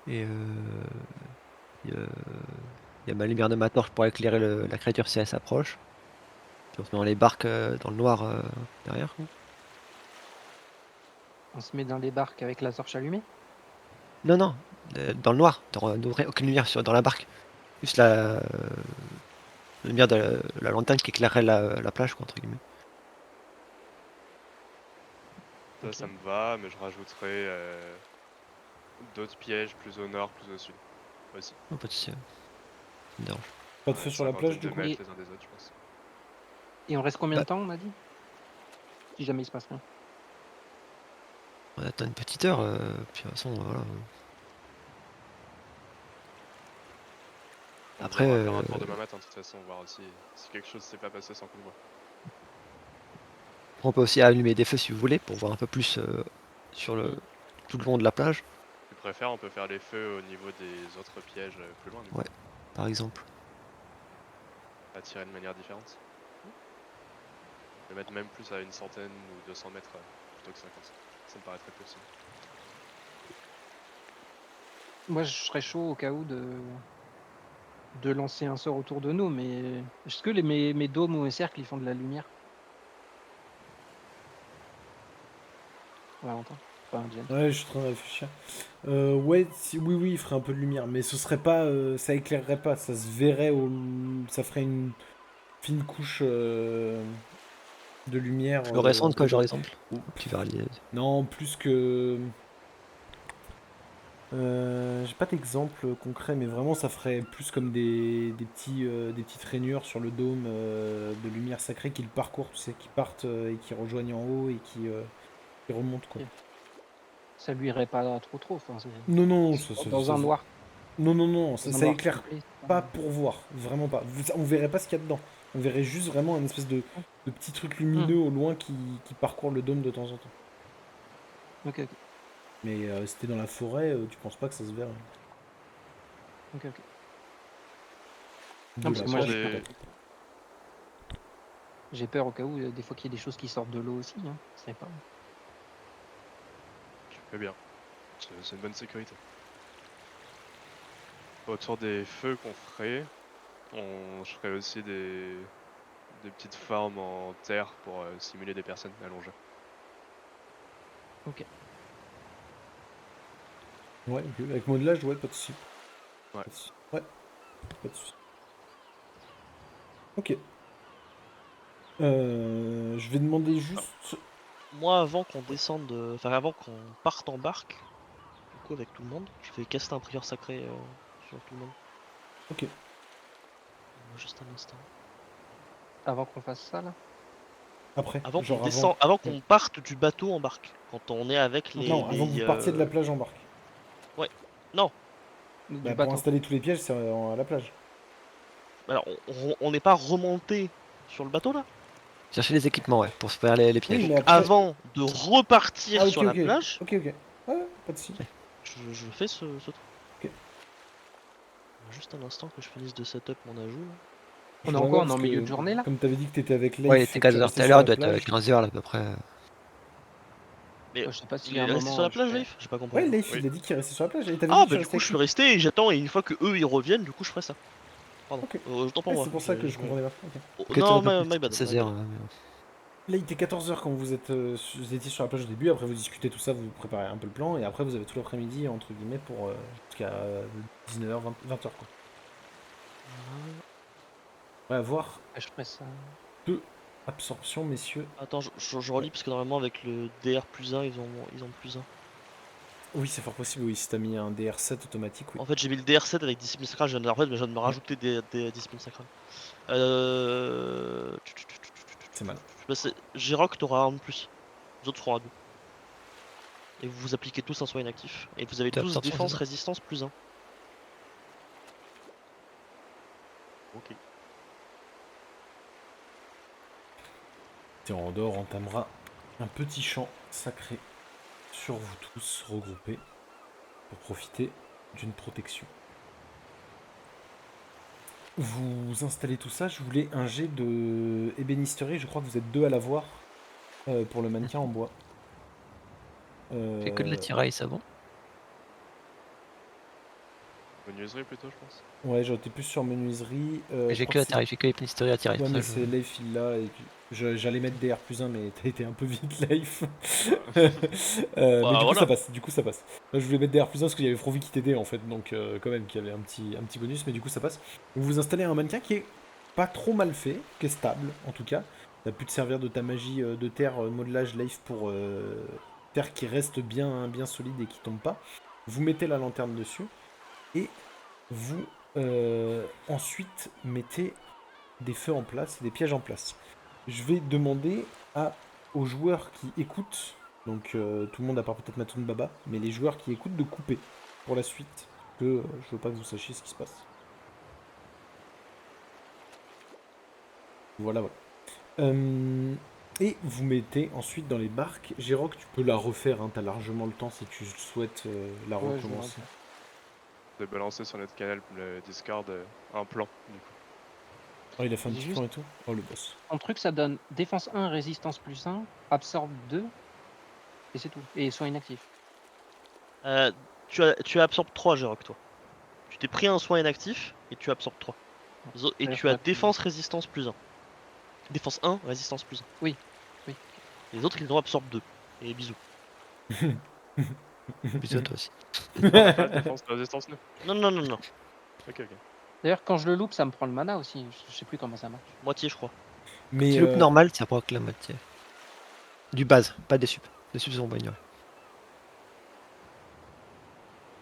Et il y a ma lumière de ma torche pour éclairer la créature si elle s'approche. Puis on se met dans les barques dans le noir derrière, quoi. On se met dans les barques avec la torche allumée. Non, non, dans le noir, n'aurait aucune lumière dans la barque. Juste la lumière de la lanterne qui éclairerait la plage, quoi, entre guillemets. Ça, Ok. ça me va, mais je rajouterai d'autres pièges plus au nord, plus au sud aussi. Oh, pas de souci, ça me dérange. Pas de feu sur la plage, du de coup. mètres Et- les uns des autres, je pense. Et on reste combien de Bah. temps, on a dit? Si jamais il se passe rien. On attend une petite heure, puis de toute façon, voilà. On Après, va faire un tour demain matin, de toute façon, voir aussi si quelque chose s'est pas passé sans qu'on le voit. on peut aussi allumer des feux si vous voulez, pour voir un peu plus sur Mm. tout le long de la plage, Tu préfères, on peut faire les feux au niveau des autres pièges plus loin, du coup. Ouais. par exemple. À tirer de manière différente. Le mettre même plus à une centaine ou 200 mètres plutôt que 50. Ça me paraît très peu aussi. Moi, je serais chaud au cas où de lancer un sort autour de nous, mais est-ce que mes dômes ou mes cercles ils font de la lumière? Valentin? Enfin, Jen. Ouais, je suis en train de réfléchir. Ouais, oui, oui, il ferait un peu de lumière, mais ce serait pas, ça éclairerait pas, ça se verrait ça ferait une fine couche de lumière Fluorescente, quoi, autour. genre exemple. Ou- Tu verras les... Non, plus que. J'ai pas d'exemple concret, mais vraiment ça ferait plus comme des petites rainures sur le dôme de lumière sacrée qui le parcourent, tu sais, qui partent et qui rejoignent en haut et qui remontent quoi. Ok. Ça luirait pas trop, enfin, Non, non, dans un noir, non, non, non, dans un ça noir éclaire complet. pas pour voir, vraiment pas. On verrait pas ce qu'il y a dedans. On verrait juste vraiment un espèce de petit truc lumineux au loin qui parcourt le dôme de temps en temps. Ok, ok, Mais si t'es dans la forêt, tu penses pas que ça se verrait. ok, ok. De Non, parce la que moi, Sur plage, des... peut-être. j'ai peur au cas où, des fois qu'il y ait des choses qui sortent de l'eau aussi, hein. Je sais pas. Tu fais bien. C'est une bonne sécurité. Autour des feux qu'on ferait, je ferais aussi des petites formes en terre pour simuler des personnes allongées. Ok. Ouais, ok. Avec modelage, ouais, pas de soucis. Ouais. Pas de soucis. Ouais, pas de soucis. Ok. Je vais demander juste. Moi, avant qu'on descende, enfin avant qu'on parte en barque, du coup avec tout le monde, je vais caster un prieur sacré sur tout le monde. Ok. Juste un instant. Avant qu'on fasse ça, là? Après, Avant qu'on genre avant. descend, avant Ouais. qu'on parte du bateau en barque, quand on est avec Non, avant que vous partiez de la plage en barque. Ouais. Non. Du Bah, pour bateau. installer tous les pièges, c'est à la plage. Alors, on n'est pas remonté sur le bateau là. Chercher les équipements, ouais, pour se faire les pièges. Oui, Donc mais après. avant de repartir Ah, ok, sur la ok. plage, Ok, ok. Ouais, pas de soucis. je fais ce truc. Ok. Juste un instant que je finisse de setup mon ajout là. On est Faudrait encore voir on est parce en milieu que, de journée, là? comme t'avais dit que t'étais avec Ouais, il Leif était et que tu 4h tout restais à sur l'heure, il la doit être plage. 15h là à peu près. Mais Je sais pas s'il il y a est un resté sur la moment. plage, Leif? J'ai pas compris. Ouais, Leif, Oui. il a dit qu'il restait sur la plage. Et t'avais dit Ah que tu bah du restais coup je avec suis lui. resté et j'attends et une fois que eux ils reviennent, du coup je ferai ça. Pardon. Ok. Autant pour Ouais, moi. c'est pour ça que je comprenais pas. Ok. Oh, Ok, non, un peu my plus, bad. 16h. Là, il était 14h quand vous étiez sur la plage au début. Après, vous discutez tout ça, vous préparez un peu le plan. Et après, vous avez tout l'après-midi, entre guillemets, pour jusqu'à 19h, 20h, quoi. Voilà. Ouais, avoir Ouais, je ferai ça. 2 absorptions, messieurs. Attends, je relis parce que normalement avec le DR+1 ils ont +1. Oui, c'est fort possible, oui. Si t'as mis un DR7 automatique, oui. En fait j'ai mis le DR7 avec discipline sacrale, en fait, je viens de me Ouais, rajouter des disciplines sacrales. c'est mal. Bah, Giroc t'auras un de plus, les autres seront à 2. Et vous vous appliquez tous un soin inactif. Et vous avez T'as tous absorption, c'est défense, ça? résistance +1. Ok. Théodore entamera un petit champ sacré sur vous tous regroupés pour profiter d'une protection. Vous installez tout ça, je voulais un jet de ébénisterie, je crois que vous êtes 2 à l'avoir pour le mannequin en bois. Fais que de Euh, l'attirail, ça bon? Menuiserie plutôt, je pense. Ouais, j'étais plus sur menuiserie. Mais Je j'ai crois que la c'est- tarif, j'ai que les pénisteries à tarif. Ouais, ça, mais je- c'est Leif il l'a et j'allais mettre DR+1, mais t'as été un peu vite, Leif. Mais Bah du coup, ça voilà. passe. Du coup, ça passe. Moi, je voulais mettre DR+1 parce qu'il y avait Frovi qui t'aidait en fait, donc quand même, qu'il y avait un petit bonus, mais du coup, ça passe. Donc, vous installez un mannequin qui est pas trop mal fait, qui est stable en tout cas. T'as pu te servir de ta magie de terre, modelage Leif pour terre qui reste bien solide et qui tombe pas. Vous mettez la lanterne dessus et vous ensuite mettez des feux en place, des pièges en place. Je vais demander aux joueurs qui écoutent, donc tout le monde à part peut-être Matoun Baba, mais les joueurs qui écoutent de couper pour la suite, que je veux pas que vous sachiez ce qui se passe. Voilà, voilà. Et vous mettez ensuite dans les barques. Jérôme, tu peux la refaire, hein, t'as largement le temps si tu souhaites la Ouais, je vais recommencer. De balancer sur notre canal le Discord un plan, du coup. Oh, il a fait un J'ai petit juste- plan et tout. Oh, le boss. En truc, ça donne défense 1, résistance +1, absorbe 2, et c'est tout. Et soin inactif. Euh, tu absorbes 3 Jérôme, toi. Tu t'es pris un soin inactif et tu absorbes 3. Et C'est-à-dire tu qu'on as a pris- défense résistance +1. Défense 1, résistance +1. Oui, oui. Les autres, ils en absorbent 2. Et bisous. Bisous à toi aussi. On a pas de défense de résistance, nous. Non, non, non, non. Ok, ok. D'ailleurs, quand je le loupe, ça me prend le mana aussi. Je sais plus comment ça marche. Moitié, je crois. Quand Mais tu loupes normal, ça prend que la moitié. Du base, pas des sup. Les sup sont pas ignorés.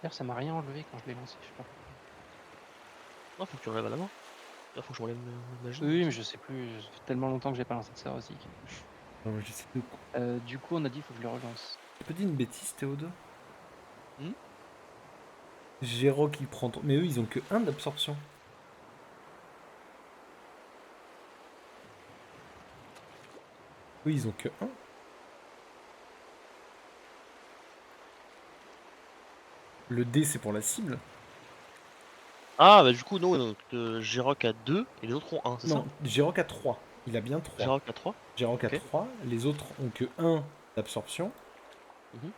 D'ailleurs, ça m'a rien enlevé quand je l'ai lancé. Je sais pas. Non, faut que tu enlèves à la main. Là, faut que je m'enlève ma magie. Oui, mais je sais plus. Ça fait tellement longtemps que j'ai pas lancé de ça aussi. j'essaie de... Du coup, on a dit qu'il faut que je le relance. J'ai pas dit une bêtise, Théodore. Hmm. Géro qui prend... Mais eux, ils ont que 1 d'absorption. Oui, ils ont que 1. Le D, c'est pour la cible. Ah, bah du coup, non, donc Giroc a 2 et les autres ont 1, c'est ça? Non, Géroc a 3. Il a bien 3. Giroc a 3. Géroc a Ok. 3. Les autres ont que 1 d'absorption. Mhm.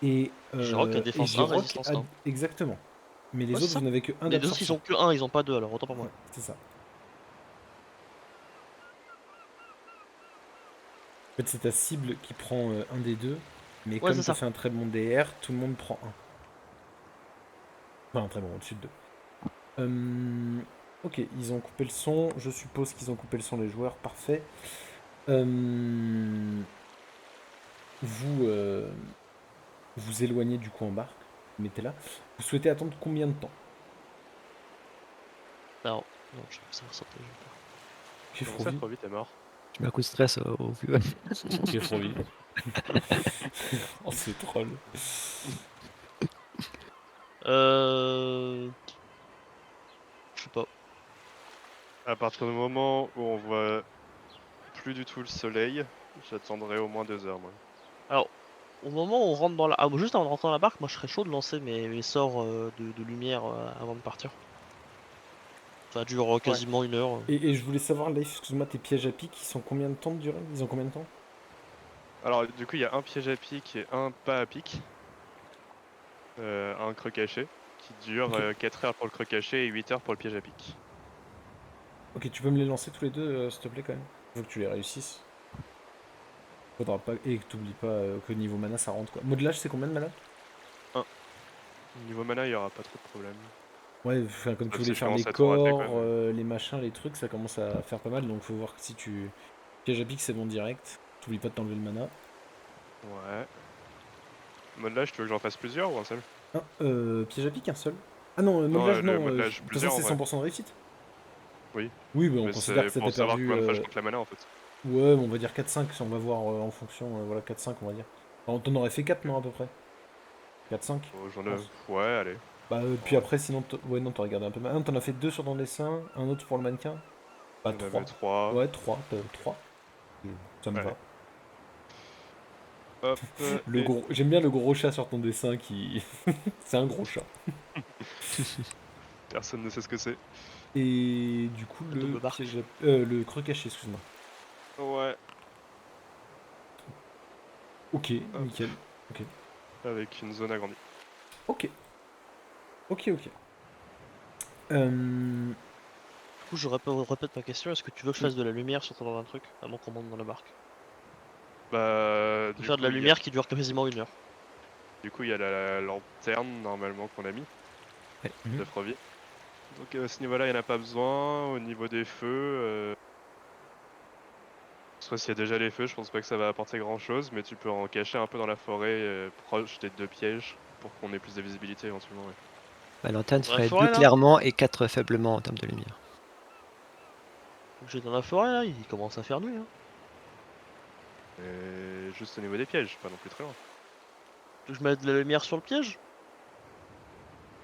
Et, Giroc a défense 1, Géroc résistance a... 1. Exactement. Mais les Ouais, c'est autres, ça. vous n'avez que 1 Les autres, ils d'absorption. ont que 1, ils ont pas 2, alors autant pour moi. Ouais, c'est ça. En fait, c'est ta cible qui prend un des deux. Mais Ouais, comme c'est tu as ça. fait un très bon DR, tout le monde prend 1. Enfin, un très bon, au-dessus de 2. Ok, ils ont coupé le son. Je suppose qu'ils ont coupé le son, les joueurs. Parfait. Vous vous éloignez du coup en barque. Vous mettez là. Vous souhaitez attendre combien de temps? Alors, non, je vais savoir ça. J'ai Comment ça, Frovi. trop vite, est mort. Tu mets un coup de stress au vu. J'ai Frovi. Oh, c'est troll. Euh... Je sais pas. À partir du moment où on voit plus du tout le soleil, j'attendrai au moins 2 heures, moi. Alors, au moment où on rentre dans la... Ah, juste avant de rentrer dans la barque, moi je serais chaud de lancer mes sorts de lumière avant de partir. Ça dure quasiment 1 heure. Et je voulais savoir, Leif, excuse-moi, tes pièges à pic, ils sont combien de temps de durée? Ils ont combien de temps? Alors, du coup, il y a un piège à pic et un pas à pic. Un creux caché, qui dure Ok. 4 heures pour le creux caché et 8 heures pour le piège à pic. Ok, tu peux me les lancer tous les deux, s'il te plaît, quand même. Faut que tu les réussisses. Faudra pas... Et que t'oublies pas que niveau mana, ça rentre, quoi. Modelage, c'est combien de mana? Niveau mana, il y aura pas trop de problème. Ouais, enfin, comme tu Sauf voulais si je faire les commence à tout rater, corps, quoi, mais- les machins, les trucs, ça commence à faire pas mal, donc faut voir que si tu... Piège à pic, c'est bon direct. T'oublies pas de t'enlever le mana. Ouais. Modelage, tu veux que j'en fasse plusieurs ou un seul? Ah, piège à pic, un seul? Ah non, Non, modelage, le non. modelage, De toute plusieurs, façon, en c'est vrai. 100% de réussite. Oui. Oui, bah, on Mais considère que c'est ça pour t'a savoir perdu... combien de fois je compte la mana en fait. Ouais, mais on va dire 4-5, on va voir en fonction, voilà, 4-5 on va dire. Alors, t'en aurais fait 4 non à peu près? 4-5 Oh, j'en je ai... pense. Ouais, allez. Bah puis Ouais. après sinon, ouais non t'aurais gardé un peu mal. Ah non, t'en as fait 2 sur ton dessin, un autre pour le mannequin? Bah J'en 3. avais 3. Ouais 3, 3. Ça me Ouais. va. Hop, Le et... gros... J'aime bien le gros chat sur ton dessin qui... c'est un gros chat. Personne ne sait ce que c'est. Et du coup La le double barque. piège le creux caché, excuse-moi. Ouais. Ok, Hop. nickel. Ok. Avec une zone agrandie. Ok. Ok, ok. Du coup, je répète ma question, est-ce que tu veux que je fasse de la lumière sur ton truc avant qu'on monte dans la barque? Bah, Je peux faire de la lumière qui dure quasiment 1 heure. du coup, il y a la lanterne normalement qu'on a mis Ouais. Mhm. de Frovie. Donc à ce niveau-là, il n'y en a pas besoin. Au niveau des feux, soit s'il y a déjà les feux, je pense pas que ça va apporter grand-chose, mais tu peux en cacher un peu dans la forêt proche des 2 pièges pour qu'on ait plus de visibilité éventuellement. Ouais. La lanterne Dans la ferait 2 forêt là? clairement et 4 faiblement en termes de lumière. Donc j'ai dans la forêt là, il commence à faire nuit. Hein. Et juste au niveau des pièges, pas non plus très loin. Tu veux que je mette de la lumière sur le piège?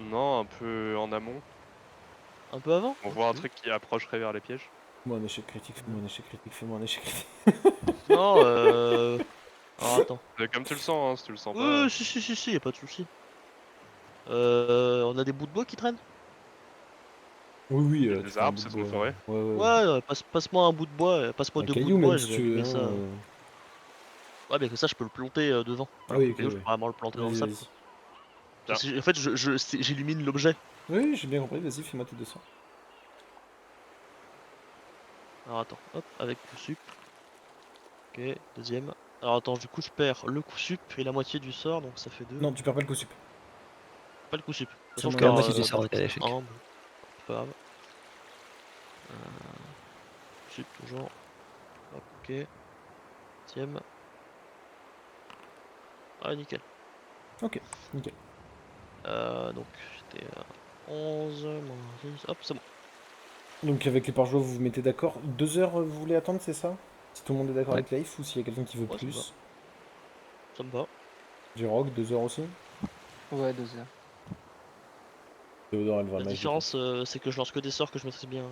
Non, un peu en amont. Un peu avant? On voit un truc qui approcherait vers les pièges. Fais-moi un échec critique, fais-moi un échec critique, fais-moi un échec critique. Non, Alors attends. Comme tu le sens, hein, si tu le sens pas. Oui, si, y a pas de souci. On a des bouts de bois qui traînent? Oui, oui, Il y a tu des fais un arbres, bout de c'est une bois. forêt. Ouais, ouais, ouais. Ouais, passe-moi un bout de bois, passe-moi Un 2 bouts de caillou bois même et je si vais tu veux. allumer Hein, ça. Ouais, mais que ça, je peux le planter devant. Ah Alors que oui, le ok, caillou, je ouais. peux vraiment le planter dans le Vas-y, sable, vas-y. quoi. Tiens. En fait, j'illumine l'objet. Oui, j'ai bien compris, vas-y, fais-moi tes 200. Alors attends, hop, avec coup sup. Ok, deuxième. Alors attends, du coup, je perds le coup sup et la moitié du sort, donc ça fait 2. Non, tu perds pas le coup sup. Pas le coup sup. De toute façon, je Tiens-moi Que la perds moitié du un. sort est à l'échec. 1, bon, c'est pas grave. Euh, sup, toujours. Hop, ok. Deuxième. Ah, nickel. Ok, nickel. Donc, j'étais à 11, moins 10. Hop, c'est bon. Donc avec les pare-joueurs, vous vous mettez d'accord. 2 heures, vous voulez attendre, c'est ça? Si tout le monde est d'accord Ouais. avec Life ou s'il y a quelqu'un qui veut Ouais, ça me va. plus. Ça me va. J-Rock, 2 heures aussi. Ouais, 2 heures. Théodore, elle va La magique. différence, c'est que je lance que des sorts que je maîtrise bien.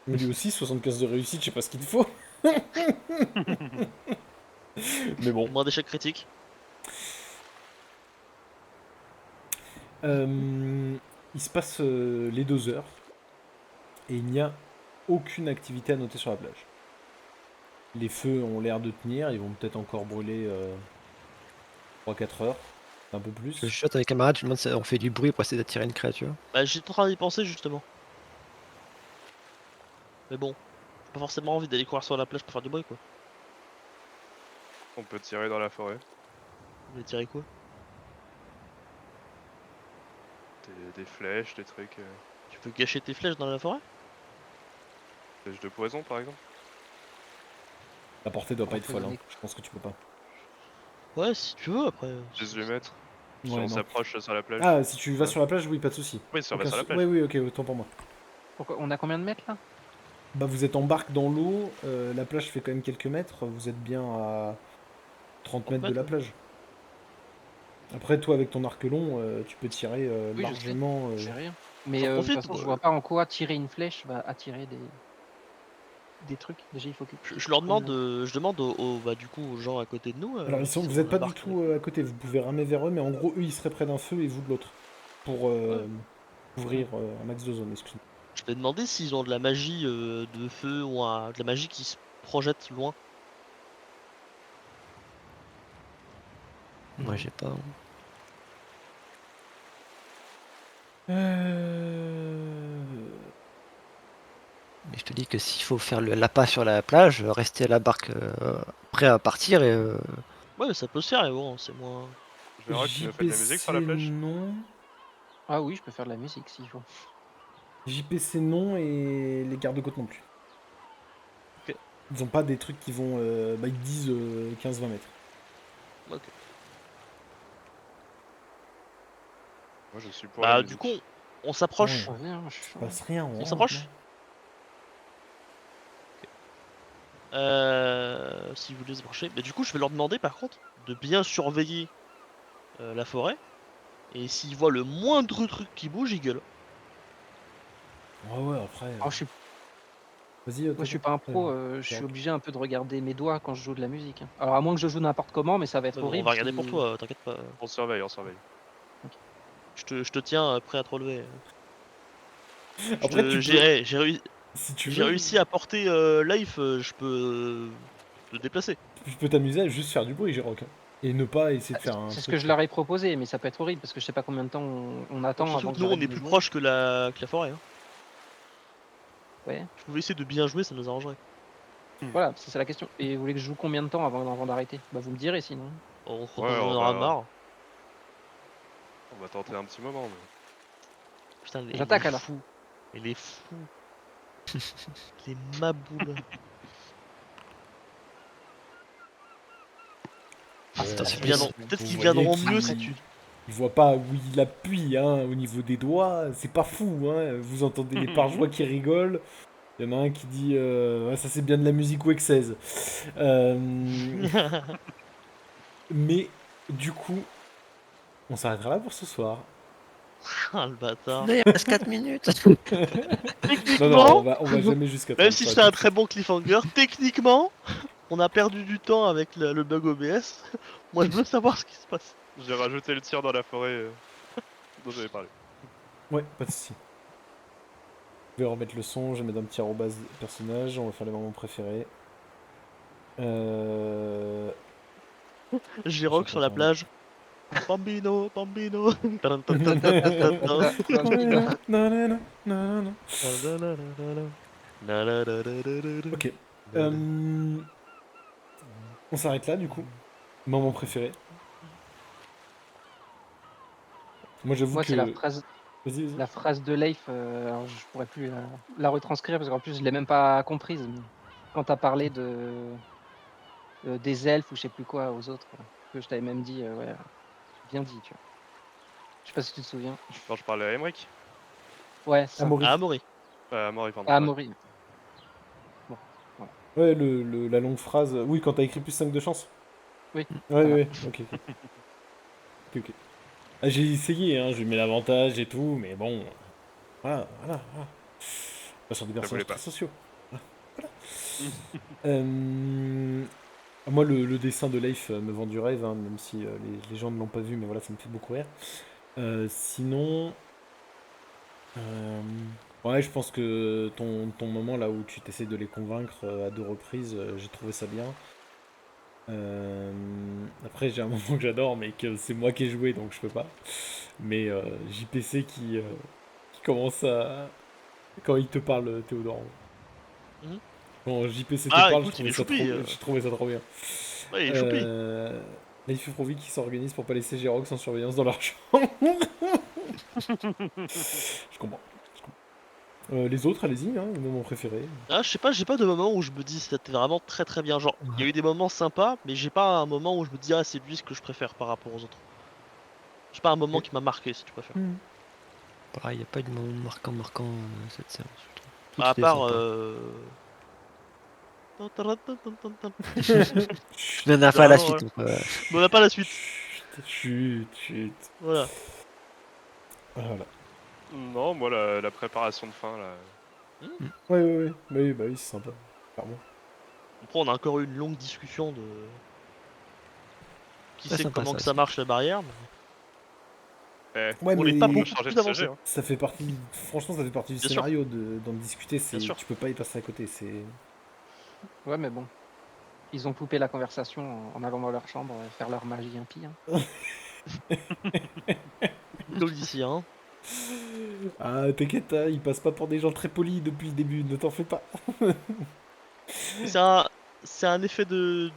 Mais lui aussi, 75 de réussite, je sais pas ce qu'il te faut. Mais bon. Moins d'échecs critiques. Il se passe les 2 heures et il n'y a aucune activité à noter sur la plage. Les feux ont l'air de tenir, ils vont peut-être encore brûler 3-4 heures, un peu Je plus. chuchote à mes camarades, je me demande si on fait du bruit pour essayer d'attirer une créature. Bah, j'étais en train d'y penser justement. Mais bon, j'ai pas forcément envie d'aller courir sur la plage pour faire du bruit, quoi. On peut tirer dans la forêt. Vous voulez tirer quoi? Des flèches, des trucs. Tu peux gâcher tes flèches dans la forêt? Flèches de poison par exemple. La portée doit pas être folle, hein. Empoisonné. Je pense que tu peux pas. Ouais, si tu veux, après. 18 mètres. Si Ouais, on non. s'approche sur la plage. Ah, si tu vas Ouais. sur la plage, oui, pas de souci. Oui, si on va Aucun sur la sou- plage. Ouais, oui, ok, autant pour moi. Pourquoi on a combien de mètres là? Bah, vous êtes en barque dans l'eau, la plage fait quand même quelques mètres, vous êtes bien à 30 mètres de la Ouais. plage. Après, toi, avec ton arc long, tu peux tirer Oui, je sais. largement. J'ai rien. Mais J'en de toute profite façon, pour- je vois pas en quoi tirer une flèche va attirer des trucs. Déjà, il faut que. Je leur demande, je demande bah, du coup, aux gens à côté de nous. Alors, s'ils vous ont êtes la pas du barque avec tout eux. à côté, vous pouvez ramer vers eux, mais en gros, eux, ils seraient près d'un feu et vous de l'autre. Pour Ouais. ouvrir un max de zone, excuse-moi. Je vais demander s'ils ont de la magie de feu ou de la magie qui se projette loin. Moi j'ai pas. Mais je te dis que s'il faut faire l'appât sur la plage, rester à la barque prêt à partir et Ouais, ça peut se faire, mais bon, c'est moins. Je verrai que tu nous fais de la musique sur la plage. non. Ah oui, je peux faire de la musique s'il faut. JPC non et les gardes-côtes non plus. Ok. Ils ont pas des trucs qui vont. Bah, ils disent 15-20 mètres. Ok. Moi je suis pour la Bah, musique. du coup, on s'approche. Ouais. Reviens, je suis. Passe rien, On rentre, s'approche? là. Si vous voulez se brancher. Mais du coup, je vais leur demander par contre de bien surveiller la forêt. Et s'ils voient le moindre truc qui bouge, ils gueulent. Ouais, ouais, après. Oh, je suis... Vas-y, Moi, je suis pas un pro, je suis obligé un peu de regarder mes doigts quand je joue de la musique. Hein. Alors, à moins que je joue n'importe comment, mais ça va être Mais bon, on horrible. va regarder pour si- toi, t'inquiète pas. On surveille, on surveille. Je te tiens prêt à te relever. Après, tu peux. Si tu J'ai veux, réussi à porter Life, je peux te déplacer. je peux t'amuser à juste faire du bruit, Jérôme. Et ne pas essayer de faire un C'est ce truc. que je leur ai proposé, mais ça peut être horrible parce que je sais pas combien de temps on attend Surtout avant que que nous, on j'arrête est de plus jouer. proche que la forêt. Hein. Ouais, Je pouvais essayer de bien jouer, ça nous arrangerait. voilà, c'est la question. Et vous voulez que je joue combien de temps avant d'arrêter? Bah vous me direz sinon. Quand Ouais, on en on aura va, marre. on va tenter un petit moment. Mais... Putain, il est J'attaque alors. fou. Il est fou. Les maboules. Ah, Ouais, c'est Peut-être pas qu'ils vous- viendront, possible. peut-être vous qu'ils voyez viendront qu'il- mieux si tu. Il voit pas où il appuie hein, au niveau des doigts, c'est pas fou. Hein. Vous entendez les parjois qui rigolent. Il y en a un qui dit ouais, ça c'est bien de la musique Wake 16. Mais du coup, on s'arrêtera là pour ce soir. Ah, le bâtard. Là, il reste 4 minutes. Non, non, Techniquement, on va jamais jusqu'à même 30. si ça c'est va un tout de très suite. bon cliffhanger, techniquement, on a perdu du temps avec le bug OBS. Moi, je veux savoir ce qui se passe. J'ai rajouté le tir dans la forêt dont j'avais parlé. Ouais, pas de soucis. Je vais remettre le son, je vais mettre un petit arrobas personnage, on va faire les moments préférés. J-Rock sur la plage. Bambino, bambino. Ok. On s'arrête là du coup. Moment préféré. Moi j'avoue Moi que. c'est la phrase Vas-y, vas-y. La phrase de Leif, alors je pourrais plus la retranscrire parce qu'en plus je l'ai même pas comprise. Mais quand tu as parlé des elfes ou je sais plus quoi aux autres, que je t'avais même dit, ouais, bien dit, tu vois. Je sais pas si tu te souviens. Quand je parlais à Emmerich. Ouais, c'est ça. Amaury. Ah, Amaury. Mori, pardon. Ah, ouais. Maury. Bon, voilà. Ouais, la longue phrase. Oui, quand t'as écrit plus 5 de chance. Oui. Ouais, Voilà. ouais, ok, ok. Ok, ok. Ah, j'ai essayé, hein, je lui mets l'avantage et tout, mais bon. Voilà, voilà, voilà. On va sur des voulait personnages pas. très sociaux. Voilà. Moi, le dessin de Leif me vend du rêve, hein, même si les gens ne l'ont pas vu, mais voilà, ça me fait beaucoup rire. Sinon. Ouais, je pense que ton moment là où tu t'essayes de les convaincre à 2 reprises, j'ai trouvé ça bien. Après, j'ai un moment que j'adore, mais que c'est moi qui ai joué, donc je peux pas. Mais JPC qui commence à. Quand il te parle, Théodore. Mhm. Quand JPC te Ah, parle, écoute, il est choupi. j'ai trouvé ça trop bien. Ouais, il est choupi. Là, il fait Provi qui s'organise pour pas laisser Girox sans surveillance dans leur chambre. Je comprends. Les autres, allez-y, hein, mon préféré. Ah, je sais pas, j'ai pas de moment où je me dis c'était vraiment très très bien. Genre, il y a eu des moments sympas, mais j'ai pas un moment où je me dis ah c'est lui ce que je préfère par rapport aux autres. J'ai pas un moment qui m'a marqué si tu préfères. Pareil, il n'y a pas eu de moment marquant cette séance, je trouve. Tout À était part sympa. Chut, Mais on n'a pas la suite. Donc, Mais on n'a pas la suite. chut, chut. Voilà. Voilà. Non, moi, la préparation de fin, là. Ouais, ouais, ouais. Oui, bah oui, c'est sympa. Clairement. Après, on a encore eu une longue discussion de qui Très sait sympa comment ça que ça aussi. marche la barrière. Mais Ouais, on n'est pas mais beaucoup changer plus de avancé. sujet. Hein. ça fait partie. Franchement, ça fait partie du Bien sûr. scénario d'en discuter. Bien sûr. Tu peux pas y passer à côté. C'est. Ouais, mais bon. Ils ont coupé la conversation en allant dans leur chambre faire leur magie impie. Hein. Comme d'ici, hein. Ah, t'inquiète, hein, ils passent pas pour des gens très polis depuis le début. Ne t'en fais pas. C'est un, c'est un effet de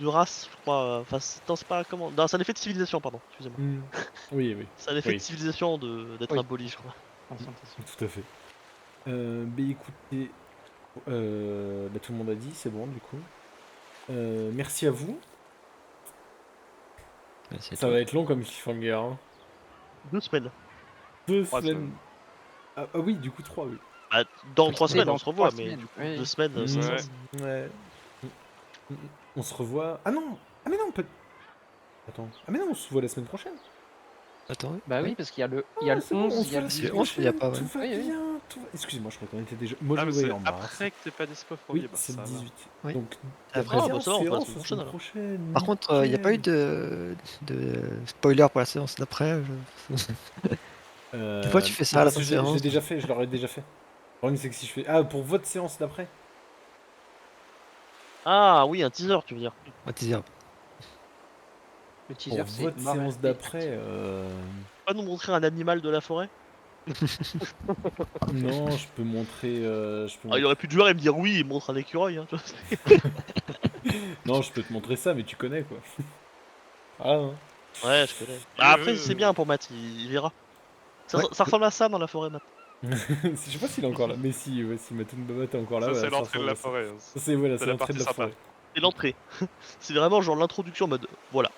race, je crois. Enfin, non, c'est pas comment. Non, c'est un effet de civilisation, pardon. Excusez-moi. Oui, oui, C'est un effet Oui. de civilisation d'être Oui. impoli, je crois. Concentration. tout à fait. Bah écoutez, bah, tout le monde a dit, c'est bon du coup. Merci à vous. C'est Ça tout. va être long comme cliffhanger. Hein. 2 semaines. 2 3 semaines. semaines. Ah, ah oui, du coup 3, oui. Bah, dans Faut 3 quitter semaines, dans on se revoit, 3 mais semaines, du coup, oui. 2 semaines, c'est Ouais. ça. Ouais. On se revoit. Ah non! Ah mais non, peut. Attends. Ah mais non, on se voit la semaine prochaine. Attends, Bah oui, parce qu'il y a le, il y a Ah, le c'est bon, on 11, se il y a voit le la semaine 18. 11, il y a prochaine. pas, ouais. Tout va Oui, oui. bien. Excusez-moi, je crois qu'on était déjà. Moi, Ah, je mais le voyais c'est en mars. après que t'es pas dispo pour Oui, bah, c'est ça le va. 18. Oui. Donc, Après, Ah, bah ça va, on fera la semaine prochaine, alors. Par contre, il n'y a pas eu de spoiler pour la séance d'après. Des fois, tu fais ça à la parce fin que de je l'ai séance. déjà fait, je l'aurais déjà fait. Le problème, c'est que si je fais. Ah, pour votre séance d'après? Ah oui, un teaser, tu veux dire. On va te dire. Le Pour teaser, c'est votre Marais séance RP. d'après, Pas nous montrer un animal de la forêt? non, je peux montrer. Ah, il aurait pu te jouer et me dire oui, il montre un écureuil. Hein, tu vois. Non, je peux te montrer ça, mais tu connais quoi. Ah, hein. Ouais, je connais. Bah, après, c'est bien pour Matt, il verra. Ça, Ouais. ça ressemble à ça dans la forêt, Matt. Je sais pas s'il est encore là, mais si, ouais, si Matun Baba t'es encore là, Ça, ouais, c'est l'entrée de ressemble la à ça. forêt. Hein. Ça, c'est voilà, C'est c'est la l'entrée de partie la sympa. forêt. C'est l'entrée. C'est vraiment genre l'introduction en mode voilà.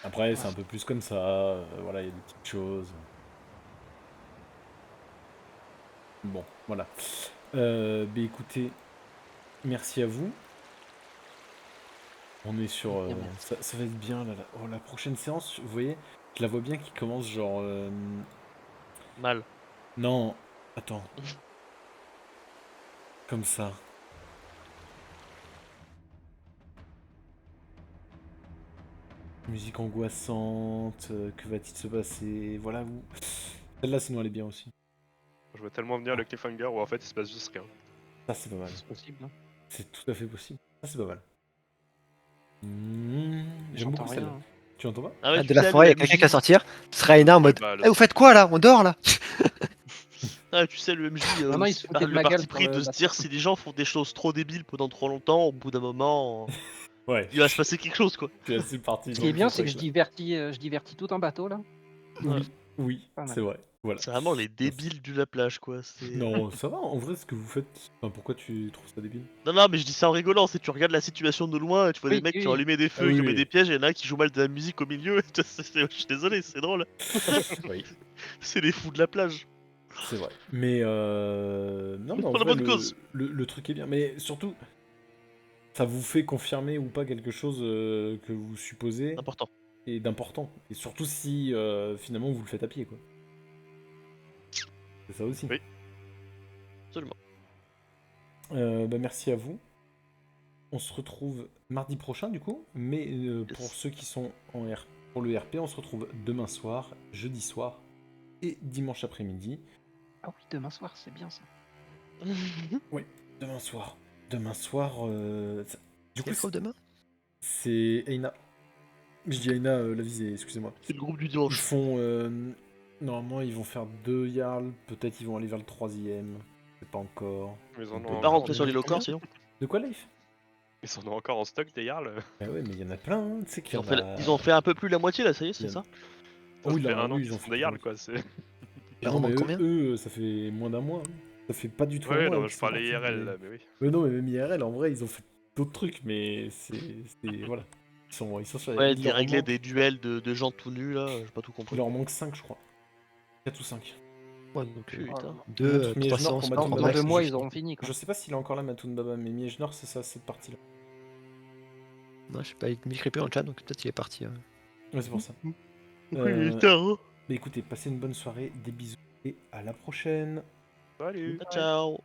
Après, c'est un peu plus comme ça. Voilà, il y a des petites choses. Bon, voilà. Bah écoutez, merci à vous. On est sur. Bien, merci. Ça va être bien là. Oh, la prochaine séance, vous voyez, je la vois bien qui commence genre. Mal. Non, attends, comme ça. Musique angoissante, que va-t-il se passer? Voilà, vous. Celle-là, sinon, elle est bien aussi. Je vois tellement venir le cliffhanger où en fait il se passe juste rien. Ça, c'est pas mal. C'est possible. Hein. C'est tout à fait possible. Ça, c'est pas mal. J'aime J'entends beaucoup rien. celle-là. Hein. Tu entends pas? Ah ouais, De tu la sais, forêt, il y la a quelqu'un qui va musique. sortir. Ce sera Aina en mode Bah, le- Eh, vous faites quoi là? On dort là? Ah, tu sais, le MJ, Non, non, il se c'est foutait de le ma gueule parti sur pris le de se bateau. dire si les gens font des choses trop débiles pendant trop longtemps, au bout d'un moment, Ouais. il va se passer quelque chose quoi. Je suis assez parti Ce dans qui est bien, ce c'est que je divertis tout un bateau là. Oui, oui, Pas mal. c'est vrai. Voilà. C'est vraiment les débiles de la plage quoi. Non, ça va, en vrai, ce que vous faites. Enfin, pourquoi tu trouves ça débile? Non, non, mais je dis ça en rigolant, c'est tu regardes la situation de loin, tu vois des Oui, mecs qui ont oui. allumé des Ah feux, oui, qui ont mis oui. des pièges, et il y en a qui jouent mal de la musique au milieu. Je suis désolé, c'est drôle. Oui, C'est les fous de la plage. c'est vrai. Mais non, mais en Pour la vrai, bonne cause. le truc est bien. Mais surtout, ça vous fait confirmer ou pas quelque chose que vous supposez Important. et d'important. Et surtout si finalement vous le faites à pied, quoi. C'est ça aussi. Oui. Absolument. Bah, merci à vous. On se retrouve mardi prochain, du coup. Mais pour Yes. ceux qui sont pour le RP, on se retrouve demain soir, jeudi soir et dimanche après-midi. Ah oui, demain soir, c'est bien ça. Demain soir. Demain soir. Du coup, Quel prof demain? c'est Aina. Je dis Aina, la visée, excusez-moi. C'est le groupe du Ils dimanche. font. Normalement, ils vont faire 2 Jarls. Peut-être ils vont aller vers le 3ème. C'est pas encore. Ils en On ont peut Pas pas. encore. rentrer sur les locaux sinon. De quoi, Life? Ils en ont encore en stock des Jarls. Ah ouais, mais il y en a plein, hein. Tu sais qu'il y en a. Ils ont fait un peu plus la moitié là, ça y est, Il y c'est en a- ça? Oh Ça oui, fait là, un an oui, qu'ils ils ont font fait des trop Jarls vite. quoi. C'est... Il en Non, mais manque eux, combien? ça fait moins d'un mois. Hein. Ça fait pas du tout un Ouais, mois non, qu'ils je sont parlais partis, IRL mais- là, mais oui. Mais non, mais même IRL, en vrai, ils ont fait d'autres trucs, mais voilà. Ils sont sur... Ouais, Il des leur en régler manque... des duels de gens tout nus là, j'ai pas tout Il compris. leur en manque 5, je crois. 4 ou 5. Ouais, donc Putain. deux, Montre 3 Miejnor pour séances Matun Dans, Baba. dans 2 max. mois, Je- ils auront fini quoi. Je sais pas s'il est encore là, Matun Baba, mais Miejnor, c'est ça, cette partie-là. Non, je sais pas, il m'écrit en chat, donc peut-être il est parti. Ouais, c'est pour ça. Oui, Euh, tard. Mais écoutez, passez une bonne soirée, des bisous et à la prochaine. Salut. Ciao.